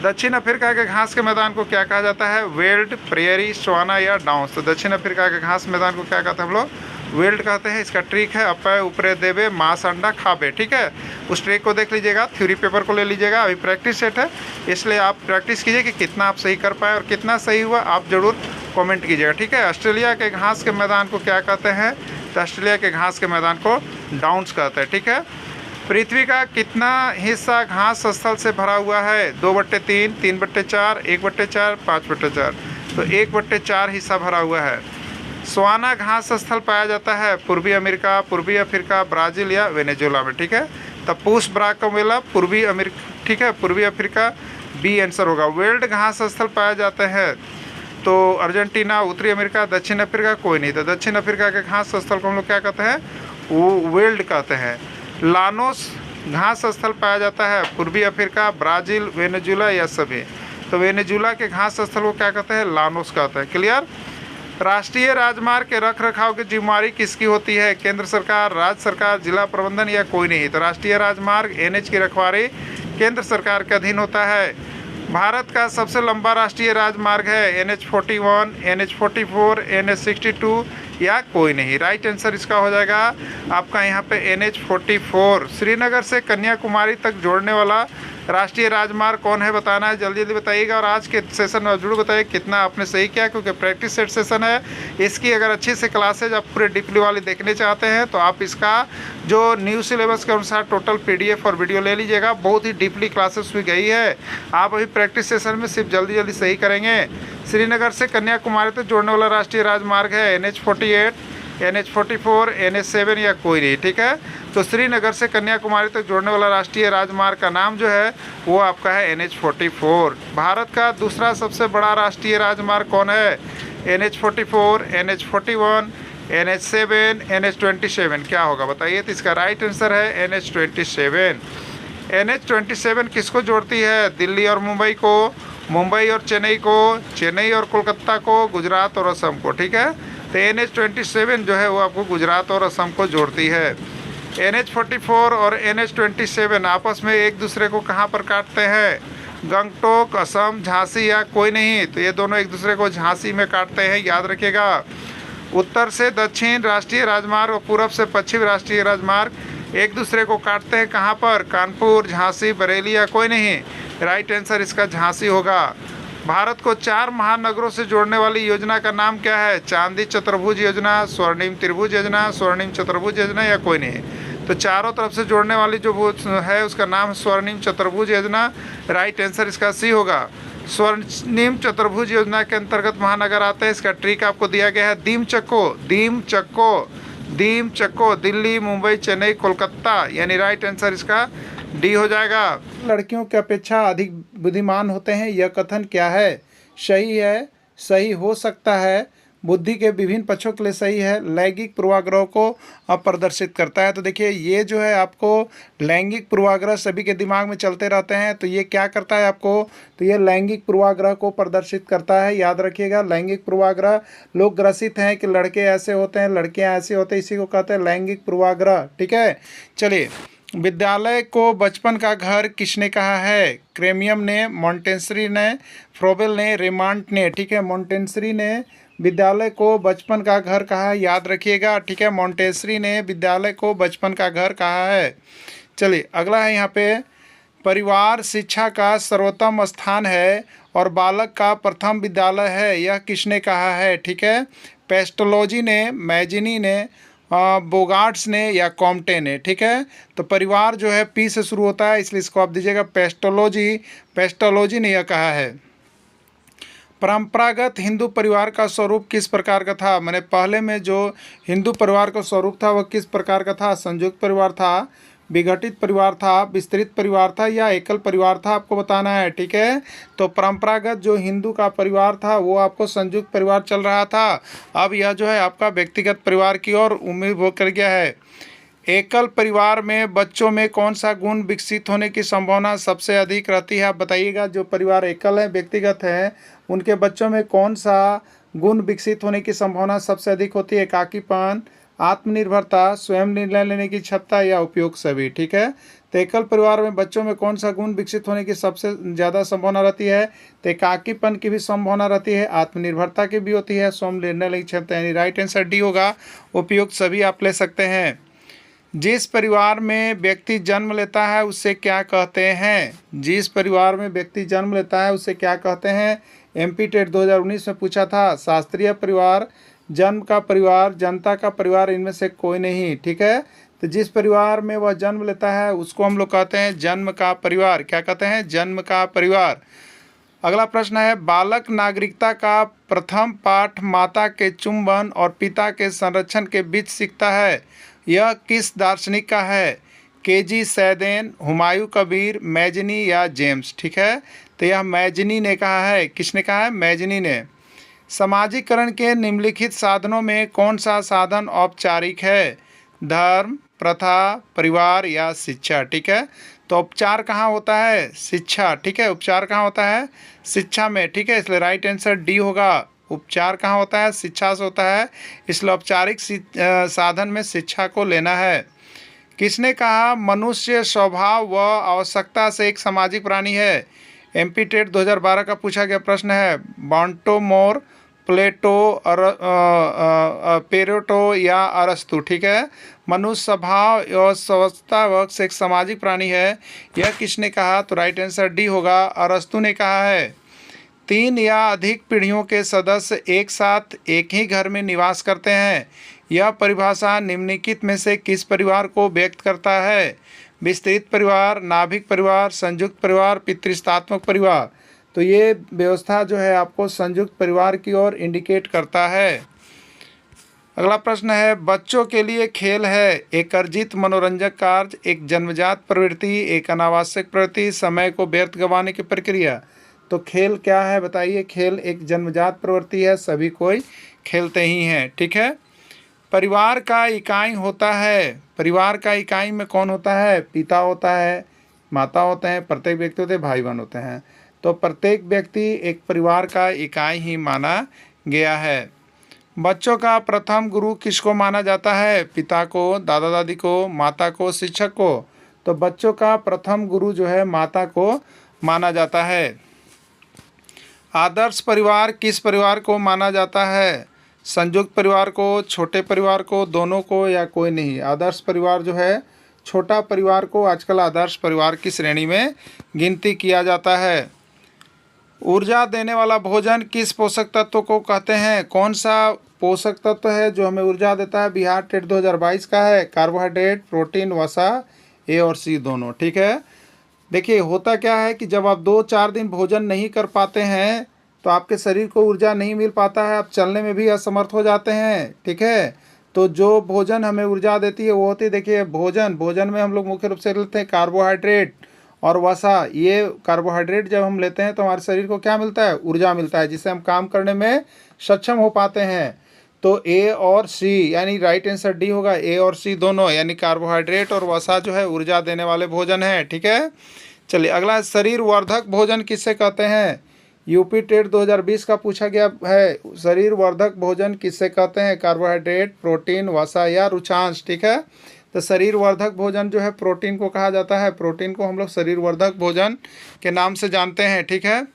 दक्षिण अफ्रीका के घास के मैदान को क्या कहा जाता है? वेल्ड, प्रेयरी, सवाना या डाउन्स? तो दक्षिण अफ्रीका के घास मैदान को क्या कहते हैं हम लोग? वेल्ड कहते हैं। इसका ट्रिक है अपय, ऊपरे देवे, मांस, अंडा, खाबे। ठीक है। उस ट्रिक को देख लीजिएगा, थ्योरी पेपर को ले लीजिएगा। अभी प्रैक्टिस सेट है, इसलिए आप प्रैक्टिस कीजिए कि कितना आप सही कर पाए और कितना सही हुआ आप ज़रूर कमेंट कीजिएगा। ठीक है। ऑस्ट्रेलिया के घास के मैदान को क्या कहते हैं? तो ऑस्ट्रेलिया के घास के मैदान को डाउन्स कहते हैं। ठीक है। पृथ्वी का कितना हिस्सा घास स्थल से भरा हुआ है? 2/3, 3/4, 1/4, 5/4? तो 1/4 हिस्सा भरा हुआ है। सवाना घास स्थल पाया जाता है पूर्वी अमेरिका, पूर्वी अफ्रीका, ब्राज़ील या वेनेजुएला में। ठीक है। तब पुश ब्राकमेला पूर्वी अमेरिका। ठीक है। पूर्वी अफ्रीका बी आंसर होगा। वेल्ड घास स्थल पाया जाते हैं तो अर्जेंटीना, उत्तरी अमेरिका, दक्षिण अफ्रीका, कोई नहीं? तो दक्षिण अफ्रीका के घास स्थल को हम लोग क्या कहते हैं? वो वेल्ड कहते हैं। लानोस घास स्थल पाया जाता है पूर्वी अफ्रीका, ब्राज़ील, वेनेजुएला या सभी? तो वेनेजुएला के घास स्थल को क्या कहते हैं? लानोस कहते हैं। क्लियर। राष्ट्रीय राजमार्ग के रख रखाव की जिम्मेदारी किसकी होती है? केंद्र सरकार, राज्य सरकार, जिला प्रबंधन या कोई नहीं? तो राष्ट्रीय राजमार्ग NH की रखवाली केंद्र सरकार के अधीन होता है। भारत का सबसे लंबा राष्ट्रीय राजमार्ग है NH41, NH44, NH62 या कोई नहीं। राइट आंसर इसका हो जाएगा आपका यहाँ पे NH44। श्रीनगर से कन्याकुमारी तक जोड़ने वाला राष्ट्रीय राजमार्ग कौन है, बताना है, जल्दी जल्दी बताइएगा। और आज के सेशन में जरूर बताइए कितना आपने सही किया, क्योंकि प्रैक्टिस सेट सेशन है। इसकी अगर अच्छी से क्लासेज आप पूरे डीपली वाली देखने चाहते हैं तो आप इसका जो न्यू सिलेबस के अनुसार टोटल PDF और वीडियो ले लीजिएगा। बहुत ही डीपली क्लासेस हुई गई है। आप अभी प्रैक्टिस सेशन में सिर्फ जल्दी जल्दी सही करेंगे। श्रीनगर से कन्याकुमारी तक जोड़ने वाला राष्ट्रीय राजमार्ग है NH48, NH44, NH7 या कोई नहीं, ठीक है। तो श्रीनगर से कन्याकुमारी तक जोड़ने वाला राष्ट्रीय राजमार्ग का नाम जो है वो आपका है NH44। भारत का दूसरा सबसे बड़ा राष्ट्रीय राजमार्ग कौन है, NH44, NH41, NH7, NH27, क्या होगा बताइए। तो इसका राइट आंसर है NH27। NH27 किसको जोड़ती है, दिल्ली और मुंबई को, मुंबई और चेन्नई को, चेन्नई और कोलकाता को, गुजरात और असम को, ठीक है। तो NH27 जो है वो आपको गुजरात और असम को जोड़ती है। NH44 और NH27 आपस में एक दूसरे को कहाँ पर काटते हैं, गंगटोक, असम, झांसी या कोई नहीं। तो ये दोनों एक दूसरे को झांसी में काटते हैं, याद रखिएगा। उत्तर से दक्षिण राष्ट्रीय राजमार्ग और पूरब से पश्चिम राष्ट्रीय राजमार्ग एक दूसरे को काटते हैं कहाँ पर, कानपुर, झांसी, बरेली या कोई नहीं। राइट आंसर इसका झांसी होगा। भारत को 4 महानगरों से जोड़ने वाली योजना का नाम क्या है, चांदी चतुर्भुज योजना, स्वर्णिम त्रिभुज योजना, स्वर्णिम चतुर्भुज योजना या कोई नहीं। तो चारों तरफ से जोड़ने वाली जो है उसका नाम स्वर्णिम चतुर्भुज योजना। राइट आंसर इसका सी होगा। स्वर्णिम चतुर्भुज योजना के अंतर्गत महानगर आते हैं। इसका ट्रिक आपको दिया गया है, दीम चक्को, दिल्ली, मुंबई, चेन्नई, कोलकाता, यानी राइट आंसर इसका डी हो जाएगा। लड़कियों की अपेक्षा अधिक बुद्धिमान होते हैं, यह कथन क्या है, सही है, सही हो सकता है, बुद्धि के विभिन्न पक्षों के लिए सही है, लैंगिक पूर्वाग्रह को प्रदर्शित करता है। तो देखिए ये जो है आपको लैंगिक पूर्वाग्रह सभी के दिमाग में चलते रहते हैं, तो ये क्या करता है आपको, तो ये लैंगिक पूर्वाग्रह को प्रदर्शित करता है। याद रखिएगा, लैंगिक पूर्वाग्रह, लोग ग्रसित हैं कि लड़के ऐसे होते हैं, लड़कियां ऐसे होते हैं, इसी को कहते हैं लैंगिक पूर्वाग्रह, ठीक है। चलिए, विद्यालय को बचपन का घर किसने कहा है, क्रेमियम ने, मॉन्टेसरी ने, फ्रोबेल ने, रेमांड ने, ठीक है। मॉन्टेसरी ने विद्यालय को बचपन का घर कहा है, याद रखिएगा, ठीक है। मॉन्टेसरी ने विद्यालय को बचपन का घर कहा है। चलिए अगला है यहाँ पे, परिवार शिक्षा का सर्वोत्तम स्थान है और बालक का प्रथम विद्यालय है, यह किसने कहा है, ठीक है। पेस्टोलॉजी ने, मैजिनी ने, बोगार्ट्स ने या कॉम्टे ने, ठीक है। तो परिवार जो है पी से शुरू होता है, इसलिए इसको आप दीजिएगा पेस्टोलॉजी ने यह कहा है। परंपरागत हिंदू परिवार का स्वरूप किस प्रकार का था, मैंने पहले में जो हिंदू परिवार का स्वरूप था वह किस प्रकार का था, संयुक्त परिवार था, विघटित परिवार था, विस्तृत परिवार था या एकल परिवार था, आपको बताना है, ठीक है। तो परंपरागत जो हिंदू का परिवार था वो आपको संयुक्त परिवार चल रहा था। अब यह जो है आपका व्यक्तिगत परिवार की ओर उम्मीद हो कर गया है। एकल परिवार में बच्चों में कौन सा गुण विकसित होने की संभावना सबसे अधिक रहती है, आप बताइएगा। जो परिवार एकल है, व्यक्तिगत है, उनके बच्चों में कौन सा गुण विकसित होने की संभावना सबसे अधिक होती है, एकाकीपन, आत्मनिर्भरता, स्वयं निर्णय लेने की क्षमता या उपयोग सभी, ठीक है। तो एकल परिवार में बच्चों में कौन सा गुण विकसित होने की सबसे ज़्यादा संभावना रहती है, तो एकाकीपन की भी संभावना रहती है, आत्मनिर्भरता की भी होती है, स्वयं निर्णय लेने की क्षमता, यानी राइट आंसर डी होगा। उपयुक्त सभी आप ले सकते हैं। जिस परिवार में व्यक्ति जन्म लेता है उसे क्या कहते हैं, जिस परिवार में व्यक्ति जन्म लेता है उसे क्या कहते हैं। MP टेट 2019 में पूछा था, शास्त्रीय परिवार, जन्म का परिवार, जनता का परिवार, इनमें से कोई नहीं, ठीक है। तो जिस परिवार में वह जन्म लेता है उसको हम लोग कहते हैं जन्म का परिवार, क्या कहते हैं, जन्म का परिवार। अगला प्रश्न है, बालक नागरिकता का प्रथम पाठ माता के चुंबन और पिता के संरक्षण के बीच सीखता है, यह किस दार्शनिक का है, KG सैदेन, हुमायूं कबीर, मैजिनी या जेम्स, ठीक है। तो यह मैजिनी ने कहा है, किसने कहा है, मैजिनी ने। समाजीकरण के निम्नलिखित साधनों में कौन सा साधन औपचारिक है, धर्म, प्रथा, परिवार या शिक्षा, ठीक है। तो उपचार कहाँ होता है, शिक्षा, ठीक है। उपचार कहाँ होता है, शिक्षा में, ठीक है। इसलिए राइट आंसर डी होगा। उपचार कहाँ होता है, शिक्षा से होता है, इसलिए औपचारिक साधन में शिक्षा को लेना है। किसने कहा मनुष्य स्वभाव व आवश्यकता से एक सामाजिक प्राणी है, एमपी टेट 2012 का पूछा गया प्रश्न है बॉन्टोमोर, प्लेटो, पेरेटो या अरस्तु। ठीक है, मनुष्य स्वभाव और स्वभावतः एक सामाजिक प्राणी है, यह किसने कहा? तो राइट आंसर डी होगा, अरस्तु ने कहा है। 3 या अधिक पीढ़ियों के सदस्य एक साथ एक ही घर में निवास करते हैं, यह परिभाषा निम्नलिखित में से किस परिवार को व्यक्त करता है? विस्तृत परिवार, नाभिक परिवार, संयुक्त परिवार, पितृसत्तात्मक परिवार। तो ये व्यवस्था जो है आपको संयुक्त परिवार की ओर इंडिकेट करता है। अगला प्रश्न है बच्चों के लिए खेल है एक अर्जित मनोरंजक कार्य, एक जन्मजात प्रवृत्ति, एक अनावश्यक प्रवृत्ति, समय को व्यर्थ गंवाने की प्रक्रिया। तो खेल क्या है बताइए? खेल एक जन्मजात प्रवृत्ति है, सभी कोई खेलते ही हैं। ठीक है, परिवार का इकाई होता है, परिवार का इकाई में कौन होता है? पिता होता है, माता होते हैं, प्रत्येक व्यक्ति होते हैं, भाई बहन होते हैं। तो प्रत्येक व्यक्ति एक परिवार का इकाई ही माना गया है। बच्चों का प्रथम गुरु किसको माना जाता है? पिता को, दादा दादी को, माता को, शिक्षक को। तो बच्चों का प्रथम गुरु जो है माता को माना जाता है। आदर्श परिवार किस परिवार को माना जाता है? संयुक्त परिवार को, छोटे परिवार को, दोनों को, या कोई नहीं? आदर्श परिवार जो है छोटा परिवार को आजकल आदर्श परिवार की श्रेणी में गिनती किया जाता है। ऊर्जा देने वाला भोजन किस पोषक तत्व को कहते हैं? कौन सा पोषक तत्व है जो हमें ऊर्जा देता है? बिहार टेट 2022 का है कार्बोहाइड्रेट, प्रोटीन, वसा, ए और सी दोनों। ठीक है, देखिए होता क्या है कि जब आप 2-4 दिन भोजन नहीं कर पाते हैं तो आपके शरीर को ऊर्जा नहीं मिल पाता है, आप चलने में भी असमर्थ हो जाते हैं। ठीक है, तो जो भोजन हमें ऊर्जा देती है वो होती है, देखिए भोजन में हम लोग मुख्य रूप से लेते हैं कार्बोहाइड्रेट और वसा। ये कार्बोहाइड्रेट जब हम लेते हैं तो हमारे शरीर को क्या मिलता है? ऊर्जा मिलता है, जिससे हम काम करने में सक्षम हो पाते हैं। तो ए और सी यानी राइट आंसर डी होगा, ए और सी दोनों, यानी कार्बोहाइड्रेट और वसा जो है ऊर्जा देने वाले भोजन है। ठीक है, चलिए अगला, शरीर वर्धक भोजन किससे कहते हैं? यूपी टेट 2020 का पूछा गया है, शरीर वर्धक भोजन किससे कहते हैं? कार्बोहाइड्रेट, प्रोटीन, वसा या रुचांश। ठीक है, तो शरीर वर्धक भोजन जो है प्रोटीन को कहा जाता है, प्रोटीन को हम लोग शरीर वर्धक भोजन के नाम से जानते हैं। ठीक है,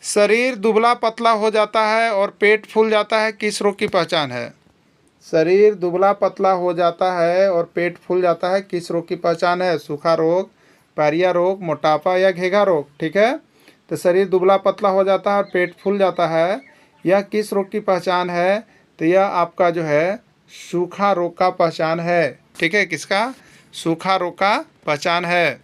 शरीर दुबला पतला हो जाता है और पेट फूल जाता है, किस रोग की पहचान है? शरीर दुबला पतला हो जाता है और पेट फूल जाता है, किस रोग की पहचान है? सूखा रोग, पायरिया रोग, मोटापा या घेघा रोग। ठीक है, तो शरीर दुबला पतला हो जाता है और पेट फूल जाता है, यह किस रोग की पहचान है? तो यह आपका जो है सूखा रोग का पहचान है। ठीक है, किसका? सूखा रोग का पहचान है।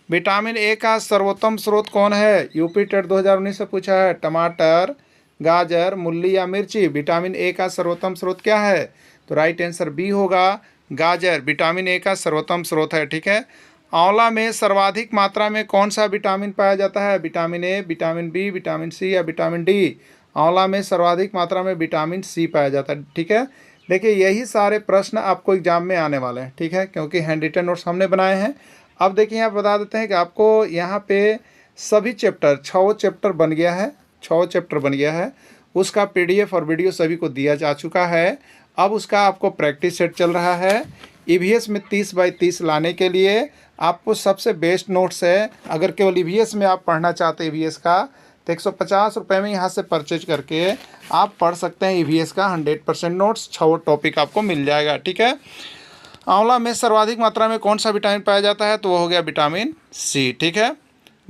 विटामिन ए का सर्वोत्तम स्रोत कौन है? यूपी टेट 2019 से पूछा है, टमाटर, गाजर, मूली या मिर्ची। विटामिन ए का सर्वोत्तम स्रोत क्या है? तो राइट आंसर बी होगा, गाजर विटामिन ए का सर्वोत्तम स्रोत है। ठीक है, आंवला में सर्वाधिक मात्रा में कौन सा विटामिन पाया जाता है? Vitamin A, vitamin B, vitamin C या विटामिन डी? आंवला में सर्वाधिक मात्रा में विटामिन सी पाया जाता है। ठीक है, देखिए यही सारे प्रश्न आपको एग्जाम में आने वाले हैं। ठीक है, क्योंकि हैंड रिटन नोट्स हमने बनाए हैं। अब देखिए यहाँ बता देते हैं कि आपको यहाँ पे सभी चैप्टर 6 चैप्टर बन गया है, 6 चैप्टर बन गया है, उसका PDF और वीडियो सभी को दिया जा चुका है। अब उसका आपको प्रैक्टिस सेट चल रहा है। EVS में 30 बाई 30 लाने के लिए आपको सबसे बेस्ट नोट्स है। अगर केवल EVS में आप पढ़ना चाहते हैं EVS का, तो 150 रुपये में यहाँ से परचेज करके आप पढ़ सकते हैं EVS का 100% नोट्स, 6 टॉपिक आपको मिल जाएगा। ठीक है, आंवला में सर्वाधिक मात्रा में कौन सा विटामिन पाया जाता है? तो वो हो गया विटामिन सी। ठीक है,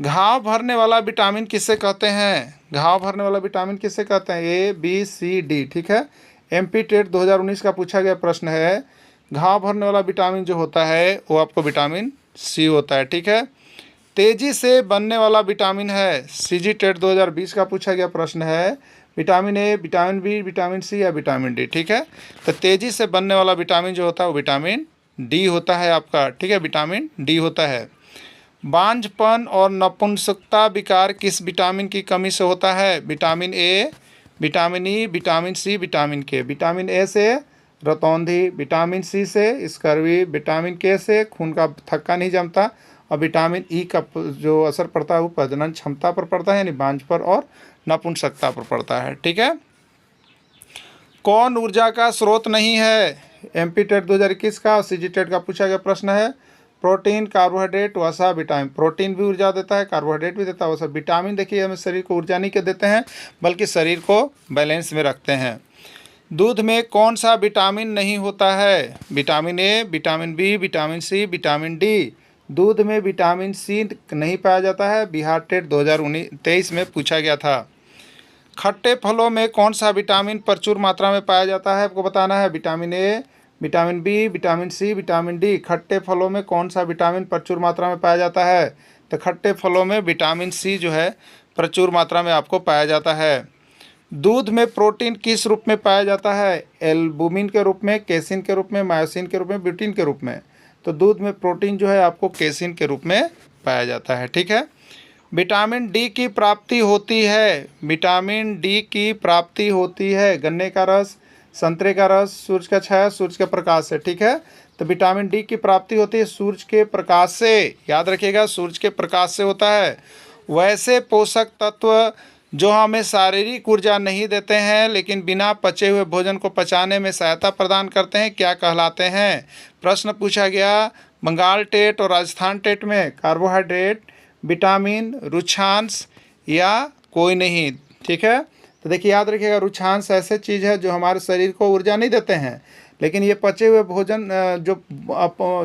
घाव भरने वाला विटामिन किससे कहते हैं? घाव भरने वाला विटामिन किससे कहते हैं? ए, बी, सी, डी। ठीक है, MP टेट 2019 का पूछा गया प्रश्न है, घाव भरने वाला विटामिन जो होता है वो आपको विटामिन सी होता है। ठीक है, तेजी से बनने वाला विटामिन है, CG टेट 2020 का पूछा गया प्रश्न है, vitamin A, vitamin B, vitamin C या विटामिन डी। ठीक है, तो तेजी से बनने वाला विटामिन जो होता है वो विटामिन डी होता है आपका। ठीक है, विटामिन डी होता है। बांझपन और नपुंसकता विकार किस विटामिन की कमी से होता है? Vitamin A, vitamin E, vitamin C, vitamin K. Vitamin A से रतौंधी, विटामिन सी से स्कर्वी, विटामिन के से खून का थक्का नहीं जमता, और विटामिन ई का जो असर पड़ता है वो प्रजनन क्षमता पर पड़ता है, यानी बांझ पर और नपुंसकता पर पड़ता है। ठीक है, कौन ऊर्जा का स्रोत नहीं है? MP टेट 2021 का और CG टेट का पूछा गया प्रश्न है। प्रोटीन, कार्बोहाइड्रेट, वसा, विटामिन। प्रोटीन भी ऊर्जा देता है, कार्बोहाइड्रेट भी देता है, वसा। विटामिन देखिए हमें शरीर को ऊर्जा नहीं के देते हैं बल्कि शरीर को बैलेंस में रखते हैं। दूध में कौन सा विटामिन नहीं होता है? Vitamin A, vitamin B, vitamin C, vitamin D. दूध में विटामिन सी नहीं पाया जाता है, बिहार टेट 2023 में पूछा गया था। खट्टे फलों में कौन सा विटामिन प्रचुर मात्रा में पाया जाता है? आपको बताना है। Vitamin A, vitamin B, vitamin C, vitamin D. खट्टे फलों में कौन सा विटामिन प्रचुर मात्रा में पाया जाता है? तो खट्टे फलों में विटामिन सी जो है प्रचुर मात्रा में आपको पाया जाता है। दूध में प्रोटीन किस रूप में पाया जाता है? एल्बुमिन के रूप में, केसिन के रूप में, मायोसिन के रूप में, ब्यूटिन के रूप में। तो दूध में प्रोटीन जो है आपको केसिन के रूप में पाया जाता है। ठीक है। विटामिन डी की प्राप्ति होती है, विटामिन डी की प्राप्ति होती है गन्ने का रस, संतरे का रस, सूरज का छाया, सूरज के प्रकाश से। ठीक है। तो विटामिन डी की प्राप्ति होती है सूरज के प्रकाश से। याद रखिएगा, सूरज के प्रकाश से होता है। वैसे पोषक तत्व जो हमें शारीरिक ऊर्जा नहीं देते हैं लेकिन बिना पचे हुए भोजन को पचाने में सहायता प्रदान करते हैं, क्या कहलाते हैं? प्रश्न पूछा गया बंगाल टेट और राजस्थान टेट में। कार्बोहाइड्रेट, विटामिन, रुक्षांश या कोई नहीं। ठीक है। तो देखिए याद रखिएगा, रुक्षांश ऐसे चीज़ है जो हमारे शरीर को ऊर्जा नहीं देते हैं लेकिन ये पचे हुए भोजन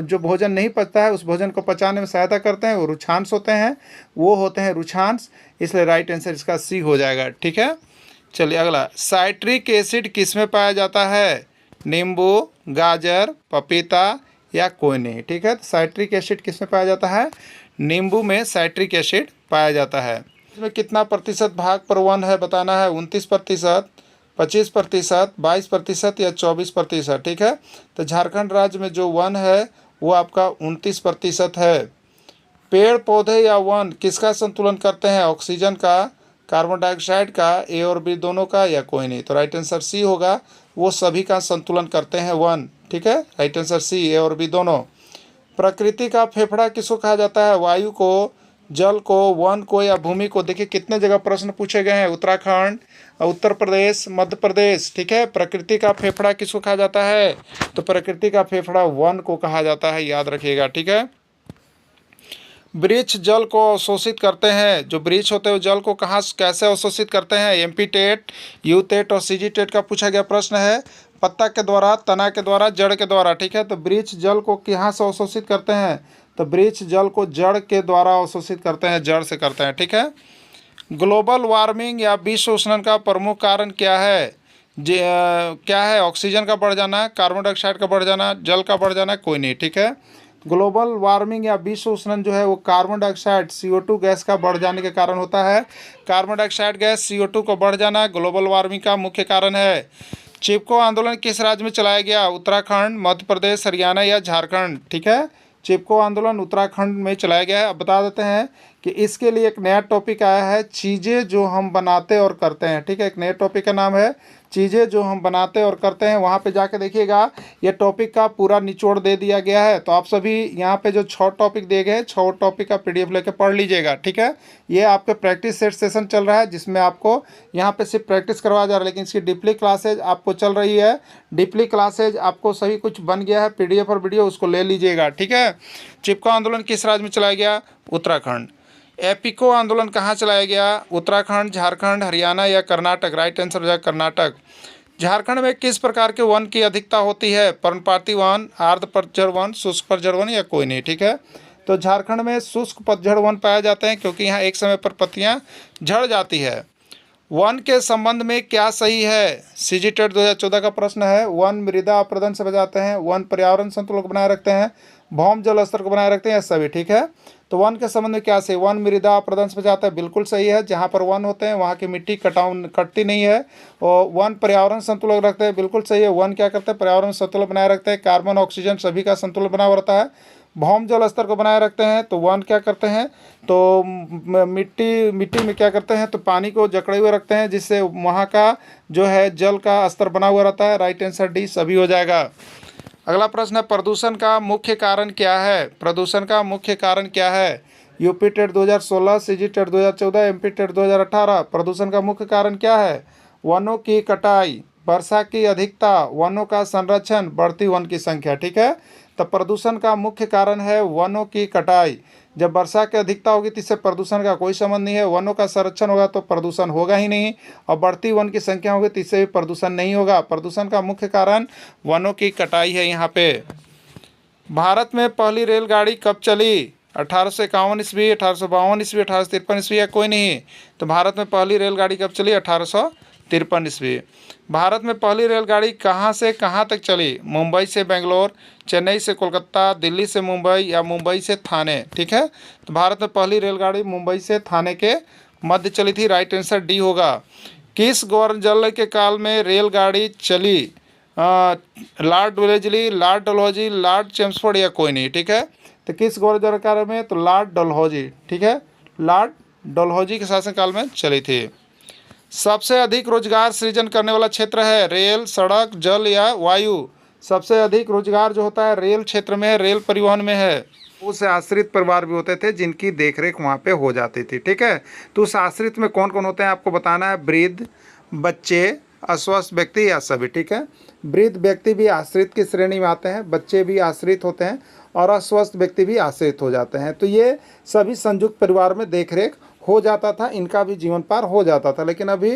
जो भोजन नहीं पचता है उस भोजन को पचाने में सहायता करते हैं, वो रुक्षांश होते हैं, वो होते हैं रुक्षांश। इसलिए राइट आंसर इसका सी हो जाएगा। ठीक है। चलिए अगला, साइट्रिक एसिड किस में पाया जाता है? नींबू, गाजर, पपीता या कोई नहीं। ठीक है। तो साइट्रिक एसिड किस में पाया जाता है? नींबू में साइट्रिक एसिड पाया जाता है। इसमें कितना प्रतिशत भाग पर वन है बताना है। 29%, 25%, 22% या 24%। ठीक है। तो झारखंड राज्य में जो वन है वो आपका 29% है। पेड़ पौधे या वन किसका संतुलन करते हैं? ऑक्सीजन का, कार्बन डाइऑक्साइड का, ए और बी दोनों का या कोई नहीं। तो राइट आंसर सी होगा, वो सभी का संतुलन करते हैं, वन। ठीक है। राइट आंसर सी, ए और बी दोनों। प्रकृति का फेफड़ा किसको कहा जाता है? वायु को, जल को, वन को या भूमि को। देखिए कितने जगह प्रश्न पूछे गए हैं, उत्तराखंड, उत्तर प्रदेश, मध्य प्रदेश। ठीक है। प्रकृति का फेफड़ा किसको कहा जाता है? तो प्रकृति का फेफड़ा वन को कहा जाता है, याद रखिएगा। ठीक है। वृक्ष जल को अवशोषित करते हैं, जो वृक्ष होते हैं वो जल को कहाँ कैसे अवशोषित करते हैं? एमपी टेट, यू टेट और सीजी टेट का पूछा गया प्रश्न है। पत्ता के द्वारा, तना के द्वारा, जड़ के द्वारा। ठीक है। तो वृक्ष जल को कहाँ से अवशोषित करते हैं? तो वृक्ष जल को जड़ के द्वारा अवशोषित करते हैं, जड़ से करते हैं। ठीक है। ग्लोबल वार्मिंग या विश्व उष्णन का प्रमुख कारण क्या है? क्या है? ऑक्सीजन का बढ़ जाना, कार्बन डाइऑक्साइड का बढ़ जाना, जल का बढ़ जाना, कोई नहीं। ठीक है। ग्लोबल वार्मिंग या विश्व उष्णन जो है वो कार्बन डाइऑक्साइड CO2 गैस का बढ़ जाने के कारण होता है। कार्बन डाइऑक्साइड गैस CO2 को बढ़ जाना ग्लोबल वार्मिंग का मुख्य कारण है। चिपको आंदोलन किस राज्य में चलाया गया? उत्तराखंड, मध्य प्रदेश, हरियाणा या झारखंड। ठीक है। चिपको आंदोलन उत्तराखंड में चलाया गया है। अब बता देते हैं कि इसके लिए एक नया टॉपिक आया है, चीज़ें जो हम बनाते और करते हैं। ठीक है। एक नया टॉपिक का नाम है चीज़ें जो हम बनाते और करते हैं। वहाँ पे जाके देखिएगा, ये टॉपिक का पूरा निचोड़ दे दिया गया है। तो आप सभी यहाँ पे जो 6 टॉपिक दिए गए हैं, 6 टॉपिक का PDF लेके पढ़ लीजिएगा। ठीक है। ये आपके प्रैक्टिस सेट सेशन चल रहा है जिसमें आपको यहाँ पे सिर्फ प्रैक्टिस करवाया जा रहा है, लेकिन इसकी डीपली क्लासेज आपको चल रही है। डीपली क्लासेज आपको सभी कुछ बन गया है, PDF और वीडियो, उसको ले लीजिएगा। ठीक है। चिपको आंदोलन किस राज्य में चलाया गया? उत्तराखंड। एपिको आंदोलन कहाँ चलाया गया? उत्तराखंड, झारखंड, हरियाणा या कर्नाटक। राइट आंसर हो जाएगा कर्नाटक। झारखंड में किस प्रकार के वन की अधिकता होती है? पर्णपाती वन, आर्द्र पतझड़ वन, शुष्क पतझड़ वन या कोई नहीं। ठीक है। तो झारखंड में शुष्क पतझड़ वन पाए जाते हैं क्योंकि यहाँ एक समय पर पत्तियाँ झड़ जाती है। वन के संबंध में क्या सही है? सीजी टेट 2014 का प्रश्न है। वन मृदा अपरदन से बचाते हैं, वन पर्यावरण संतुलन को बनाए रखते हैं, भौम जल स्तर को बनाए रखते हैं, सभी। ठीक है। तो वन के संबंध में क्या सही? वन मृदा अपरदन से बचाता है, बिल्कुल सही है। जहाँ पर वन होते हैं वहाँ की मिट्टी कटती नहीं है। और वन पर्यावरण संतुलन रखते हैं, बिल्कुल सही है। वन क्या करते हैं? पर्यावरण संतुलन बनाए रखते हैं, कार्बन ऑक्सीजन सभी का संतुलन बना हुआ रहता है। भौम जल स्तर को बनाए रखते हैं, तो वन क्या करते हैं? तो मिट्टी में क्या करते हैं? तो पानी को जकड़े हुए रखते हैं जिससे वहाँ का जो है जल का स्तर बना हुआ रहता है। राइट आंसर डी सभी हो जाएगा। अगला प्रश्न है, प्रदूषण का मुख्य कारण क्या है? प्रदूषण का मुख्य कारण क्या है? UP TET 2016, CG TET 2014, MP TET 2018। प्रदूषण का मुख्य कारण क्या है? वनों की कटाई, वर्षा की अधिकता, वनों का संरक्षण, बढ़ती वन की संख्या। ठीक है। तो प्रदूषण का मुख्य कारण है वनों की कटाई। जब वर्षा की अधिकता होगी तो इससे प्रदूषण का कोई संबंध नहीं है। वनों का संरक्षण होगा तो प्रदूषण होगा ही नहीं, और बढ़ती वन की संख्या होगी तो इससे भी प्रदूषण नहीं होगा। प्रदूषण का मुख्य कारण वनों की कटाई है। यहाँ पे भारत में पहली रेलगाड़ी कब चली? 1851 ईस्वी, 1852 ईस्वी, 1853 ईस्वी या कोई नहीं? तो भारत में पहली रेलगाड़ी कब चली? 1853 ईस्वी। भारत में पहली रेलगाड़ी कहाँ से कहाँ तक चली? मुंबई से बेंगलोर, चेन्नई से कोलकाता, दिल्ली से मुंबई या मुंबई से थाने। ठीक है, तो भारत में पहली रेलगाड़ी मुंबई से थाने के मध्य चली थी। राइट आंसर डी होगा। किस गवर्नर के काल में रेलगाड़ी चली? Lord Wellesley, Lord Dalhousie, Lord Chelmsford या कोई नहीं? ठीक है, तो किस गवर्नर काल में? तो लॉर्ड डलहौजी। ठीक है, लॉर्ड डलहौजी के शासनकाल में चली थी। सबसे अधिक रोजगार सृजन करने वाला क्षेत्र है रेल, सड़क, जल या वायु? सबसे अधिक रोजगार जो होता है रेल क्षेत्र में है, रेल परिवहन में है। उसे आश्रित परिवार भी होते थे जिनकी देखरेख वहाँ पे हो जाती थी। ठीक है, तो उस आश्रित में कौन कौन होते हैं आपको बताना है। वृद्ध, बच्चे, अस्वस्थ व्यक्ति या सभी। ठीक है, वृद्ध व्यक्ति भी आश्रित की श्रेणी में आते हैं, बच्चे भी आश्रित होते हैं और अस्वस्थ व्यक्ति भी आश्रित हो जाते हैं। तो ये सभी संयुक्त परिवार में देखरेख हो जाता था, इनका भी जीवन पार हो जाता था। लेकिन अभी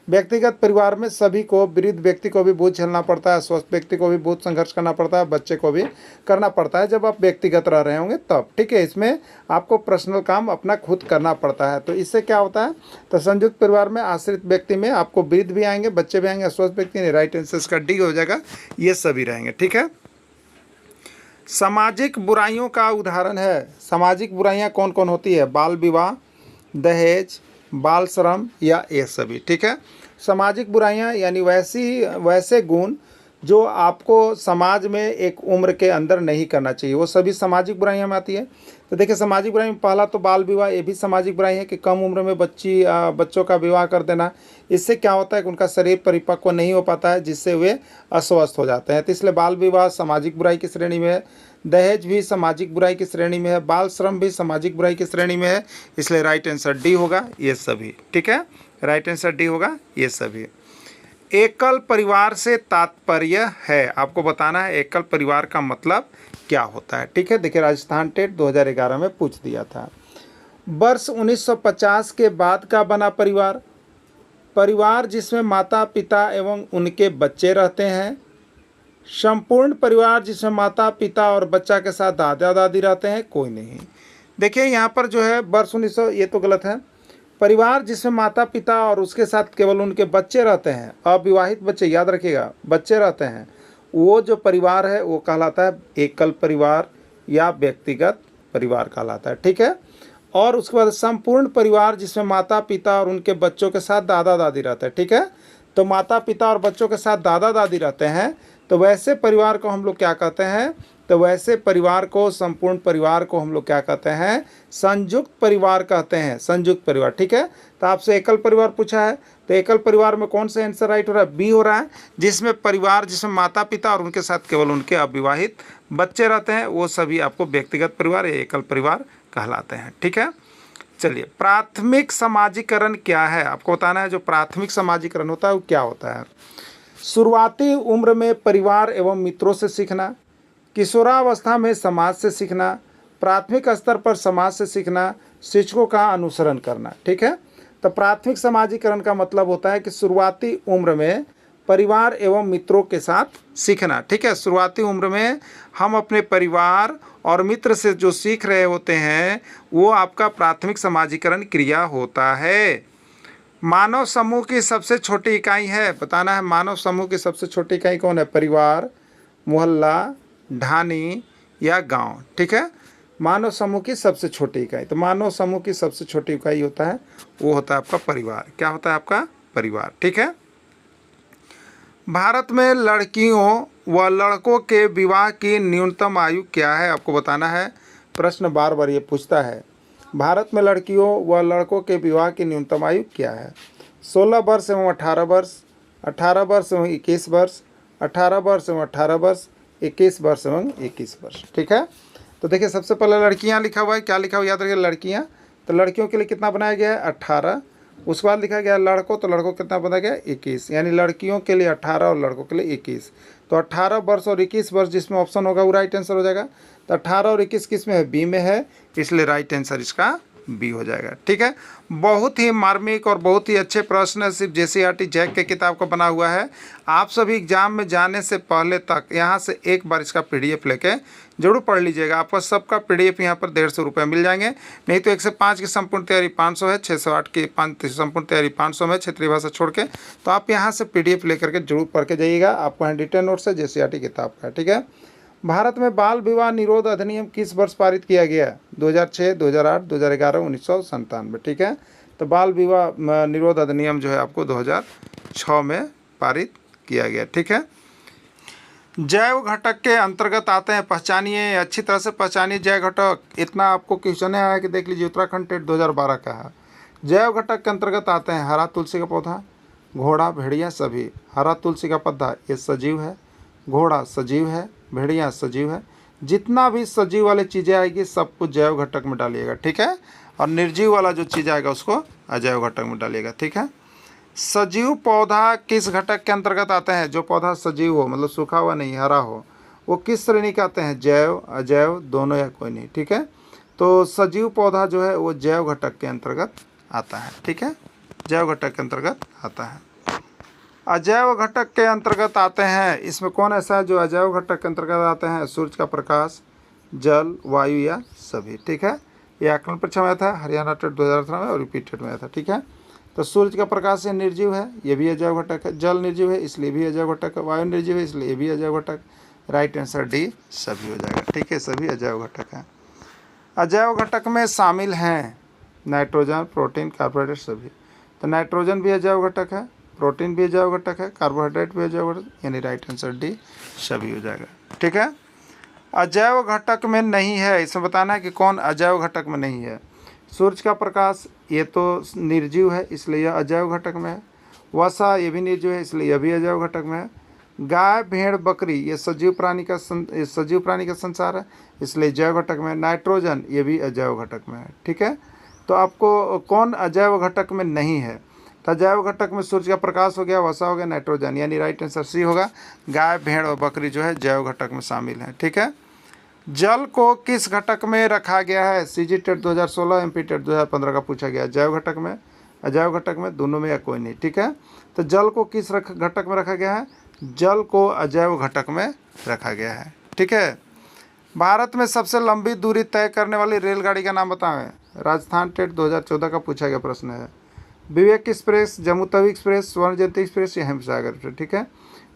व्यक्तिगत परिवार में सभी को, वृद्ध व्यक्ति को भी बहुत झेलना पड़ता है, स्वस्थ व्यक्ति को भी बहुत संघर्ष करना पड़ता है, बच्चे को भी करना पड़ता है जब आप व्यक्तिगत रह रहे होंगे तब। ठीक है, इसमें आपको पर्सनल काम अपना खुद करना पड़ता है। तो इससे क्या होता है, तो संयुक्त परिवार में आश्रित व्यक्ति में आपको वृद्ध भी आएंगे, बच्चे भी आएंगे, स्वस्थ व्यक्ति नहीं। राइट आंसर इसका डी हो जाएगा, ये सभी रहेंगे। ठीक है, सामाजिक बुराइयों का उदाहरण है। सामाजिक बुराइयां कौन कौन होती है? बाल विवाह, दहेज, बाल श्रम या ये सभी। ठीक है, सामाजिक बुराइयां यानी वैसे गुण जो आपको समाज में एक उम्र के अंदर नहीं करना चाहिए, वो सभी सामाजिक बुराइयां में आती है। तो देखिए, सामाजिक बुराई में पहला तो बाल विवाह, ये भी सामाजिक बुराई है कि कम उम्र में बच्चों का विवाह कर देना। इससे क्या होता है कि उनका शरीर परिपक्व नहीं हो पाता है, जिससे वे अस्वस्थ हो जाते हैं। तो इसलिए बाल विवाह सामाजिक बुराई की श्रेणी में है, दहेज भी सामाजिक बुराई की श्रेणी में है, बाल श्रम भी सामाजिक बुराई की श्रेणी में है। इसलिए राइट आंसर डी होगा, ये सभी। ठीक है, राइट आंसर डी होगा, ये सभी। एकल परिवार से तात्पर्य है, आपको बताना है एकल परिवार का मतलब क्या होता है। ठीक है, देखिए राजस्थान टेट 2011 में पूछ दिया था। वर्ष 1950 के बाद का बना परिवार? परिवार जिसमें माता पिता एवं उनके बच्चे रहते हैं। संपूर्ण परिवार जिसमें माता पिता और बच्चा के साथ दादा दादी रहते हैं, कोई नहीं। देखिए यहाँ पर जो है वर्ष 1900, ये तो गलत है। परिवार जिसमें माता पिता और उसके साथ केवल उनके बच्चे रहते हैं, अविवाहित बच्चे, याद रखिएगा, बच्चे रहते हैं, वो जो परिवार है वो कहलाता है एकल परिवार या व्यक्तिगत परिवार कहलाता है। ठीक है, और उसके बाद संपूर्ण परिवार जिसमें माता पिता और उनके बच्चों के साथ दादा दादी रहते हैं। ठीक है, तो माता पिता और बच्चों के साथ दादा दादी रहते हैं, तो वैसे परिवार को हम लोग क्या कहते हैं? तो वैसे परिवार को, संपूर्ण परिवार को हम लोग क्या कहते हैं? संयुक्त परिवार कहते हैं, संयुक्त परिवार। ठीक है, तो आपसे एकल परिवार पूछा है, तो एकल परिवार में कौन सा आंसर राइट हो रहा है? बी हो रहा है, जिसमें परिवार जिसमें माता पिता और उनके साथ केवल उनके अविवाहित बच्चे रहते हैं, वो सभी आपको व्यक्तिगत परिवार या एकल परिवार कहलाते हैं। ठीक है, चलिए, प्राथमिक समाजीकरण क्या है आपको बताना है। जो प्राथमिक समाजीकरण होता है वो क्या होता है? शुरुआती उम्र में परिवार एवं मित्रों से सीखना, किशोरावस्था में समाज से सीखना, प्राथमिक स्तर पर समाज से सीखना, शिक्षकों का अनुसरण करना। ठीक है, तो प्राथमिक समाजीकरण का मतलब होता है कि शुरुआती उम्र में परिवार एवं मित्रों के साथ सीखना। ठीक है, शुरुआती उम्र में हम अपने परिवार और मित्र से जो सीख रहे होते हैं वो आपका प्राथमिक समाजीकरण क्रिया होता है। मानव समूह की सबसे छोटी इकाई है, बताना है मानव समूह की सबसे छोटी इकाई कौन है? परिवार, मोहल्ला, ढानी या गांव। ठीक है, मानव समूह की सबसे छोटी इकाई, तो मानव समूह की सबसे छोटी इकाई होता है वो होता है आपका परिवार। क्या होता है आपका? परिवार। ठीक है, भारत में लड़कियों व लड़कों के विवाह की न्यूनतम आयु क्या है आपको बताना है। प्रश्न बार बार ये पूछता है, भारत में लड़कियों व लड़कों के विवाह की न्यूनतम आयु क्या है? 16 वर्ष एवं 18 वर्ष, 18 वर्ष एवं 21 वर्ष, 18 वर्ष एवं 18 वर्ष, 21 वर्ष एवं 21 वर्ष। ठीक है, तो देखिए सबसे पहले लड़कियां लिखा हुआ है, क्या लिखा हुआ याद रखिए, लड़कियां। तो लड़कियों के लिए कितना बनाया गया है? 18। उसके बाद लिखा गया लड़कों, तो लड़कों कितना बनाया गया? 21, यानी लड़कियों के लिए 18 और लड़कों के लिए 21। तो 18 वर्ष और 21 वर्ष जिसमें ऑप्शन होगा वो राइट आंसर हो जाएगा। तो 18 और 21 किस में है? बी में है, इसलिए राइट आंसर इसका बी हो जाएगा। ठीक है, बहुत ही मार्मिक और बहुत ही अच्छे प्रश्न सिर्फ JCERT जैक के किताब का बना हुआ है। आप सभी एग्जाम में जाने से पहले तक यहाँ से एक बार इसका PDF लेके जरूर पढ़ लीजिएगा। आपको सबका PDF यहाँ पर 150 रुपये मिल जाएंगे। नहीं तो 105 की संपूर्ण तैयारी 500 है, 608 की संपूर्ण तैयारी 500 में क्षेत्रीय भाषा छोड़ के। तो आप यहाँ से PDF लेकर के जरूर पढ़ के जाइएगा। आपको यहाँ डिटेल नोट्स है JCERT किताब का। ठीक है, भारत में बाल विवाह निरोध अधिनियम किस वर्ष पारित किया गया? 2006, 2008, 2011, 1997। ठीक है, तो बाल विवाह निरोध अधिनियम जो है आपको 2006 में पारित किया गया। ठीक है, जैव घटक के अंतर्गत आते हैं, पहचानिए, अच्छी तरह से पहचानिए जैव घटक। इतना आपको क्वेश्चन आया कि देख लीजिए, उत्तराखंड टेट 2012 का है। जैव घटक के अंतर्गत आते हैं हरा तुलसी का पौधा, घोड़ा, भेड़िया सभी। हरा तुलसी का पौधा ये सजीव है, घोड़ा सजीव है, भेड़िया सजीव है। जितना भी सजीव वाली चीज़ें आएगी सब कुछ जैव घटक में डालिएगा। ठीक है, और निर्जीव वाला जो चीज़ आएगा उसको अजैव घटक में डालिएगा। ठीक है, सजीव पौधा किस घटक के अंतर्गत आते हैं? जो पौधा सजीव हो, मतलब सूखा हुआ नहीं, हरा हो, वो किस श्रेणी के आते हैं? जैव, अजैव, दोनों या कोई नहीं। ठीक है, तो सजीव पौधा जो है वो जैव घटक के अंतर्गत आता है। ठीक है, जैव घटक के अंतर्गत आता है। अजैव घटक के अंतर्गत आते हैं, इसमें कौन ऐसा है जो अजैव घटक के अंतर्गत आते हैं? सूरज का प्रकाश, जल, वायु या सभी। ठीक है, ये आकलन परीक्षा में आया था, हरियाणा टेट 2018 में और रिपीटेड में आया था। ठीक है, तो सूरज का प्रकाश ये निर्जीव है, ये भी अजैव घटक है। जल निर्जीव है इसलिए भी अजैव घटक है। वायु निर्जीव है इसलिए ये भी अजैव घटक। राइट आंसर डी सभी हो जाएगा। ठीक है, सभी अजैव घटक हैं। अजैव घटक में शामिल हैं नाइट्रोजन, प्रोटीन, कार्बोहाइड्रेट सभी। तो नाइट्रोजन भी अजैव घटक है, प्रोटीन भी अजैव घटक है, कार्बोहाइड्रेट भी अजैव घटक, यानी राइट आंसर डी सभी हो जाएगा। ठीक है, अजैव घटक में नहीं है, इसमें बताना है कि कौन अजैव घटक में नहीं है। सूरज का प्रकाश ये तो निर्जीव है इसलिए यह अजैव घटक में है। वसा ये भी निर्जीव है इसलिए यह भी अजैव घटक में है। गाय, भेड़, बकरी ये सजीव प्राणी का संसार है इसलिए जैव घटक में। नाइट्रोजन ये भी अजैव घटक में है। ठीक है, तो आपको कौन अजैव घटक में नहीं है? तो अजैव घटक में सूर्य का प्रकाश हो गया, वसा हो गया, नाइट्रोजन, यानी राइट आंसर सी होगा। गाय, भेड़ और बकरी जो है जैव घटक में शामिल है। ठीक है, जल को किस घटक में रखा गया है? CG टेट 2016, MP टेट 2015 का पूछा गया। जैव घटक में, अजैव घटक में, दोनों में या कोई नहीं। ठीक है, तो जल को किस घटक में रखा गया है? जल को अजैव घटक में रखा गया है। ठीक है, भारत में सबसे लंबी दूरी तय करने वाली रेलगाड़ी का नाम बताएं। राजस्थान टेट 2014 का पूछा गया प्रश्न है। विवेक एक्सप्रेस, जम्मू तवी एक्सप्रेस, स्वर्ण जयंती एक्सप्रेस या हिमसागर एक्सप्रेस। ठीक है,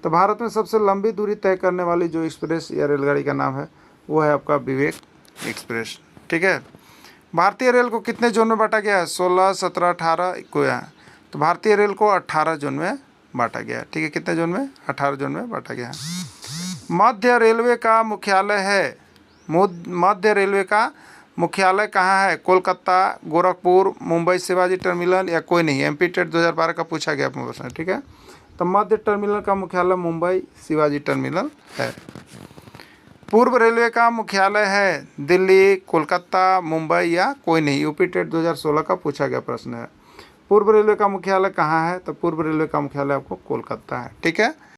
तो भारत में सबसे लंबी दूरी तय करने वाली जो एक्सप्रेस या रेलगाड़ी का नाम है वो है आपका विवेक एक्सप्रेस। ठीक है, भारतीय रेल को कितने जोन में बांटा गया है? 16, 17, 18 को है। तो भारतीय रेल को 18 जोन में बांटा गया है। ठीक है, कितने जोन में? 18 जोन में बांटा गया है। मध्य रेलवे का मुख्यालय है, मध्य रेलवे का मुख्यालय कहाँ है? कोलकाता, गोरखपुर, मुंबई शिवाजी टर्मिनल या कोई नहीं। MP टेट 2012 का पूछा गया प्रश्न। ठीक है, तो मध्य टर्मिनल का मुख्यालय मुंबई शिवाजी टर्मिनल है। पूर्व रेलवे का मुख्यालय है दिल्ली, कोलकाता, मुंबई या कोई नहीं। UP टेट 2016 का पूछा गया प्रश्न है। पूर्व रेलवे का मुख्यालय कहाँ है? तो पूर्व रेलवे का मुख्यालय आपको कोलकाता है। ठीक है।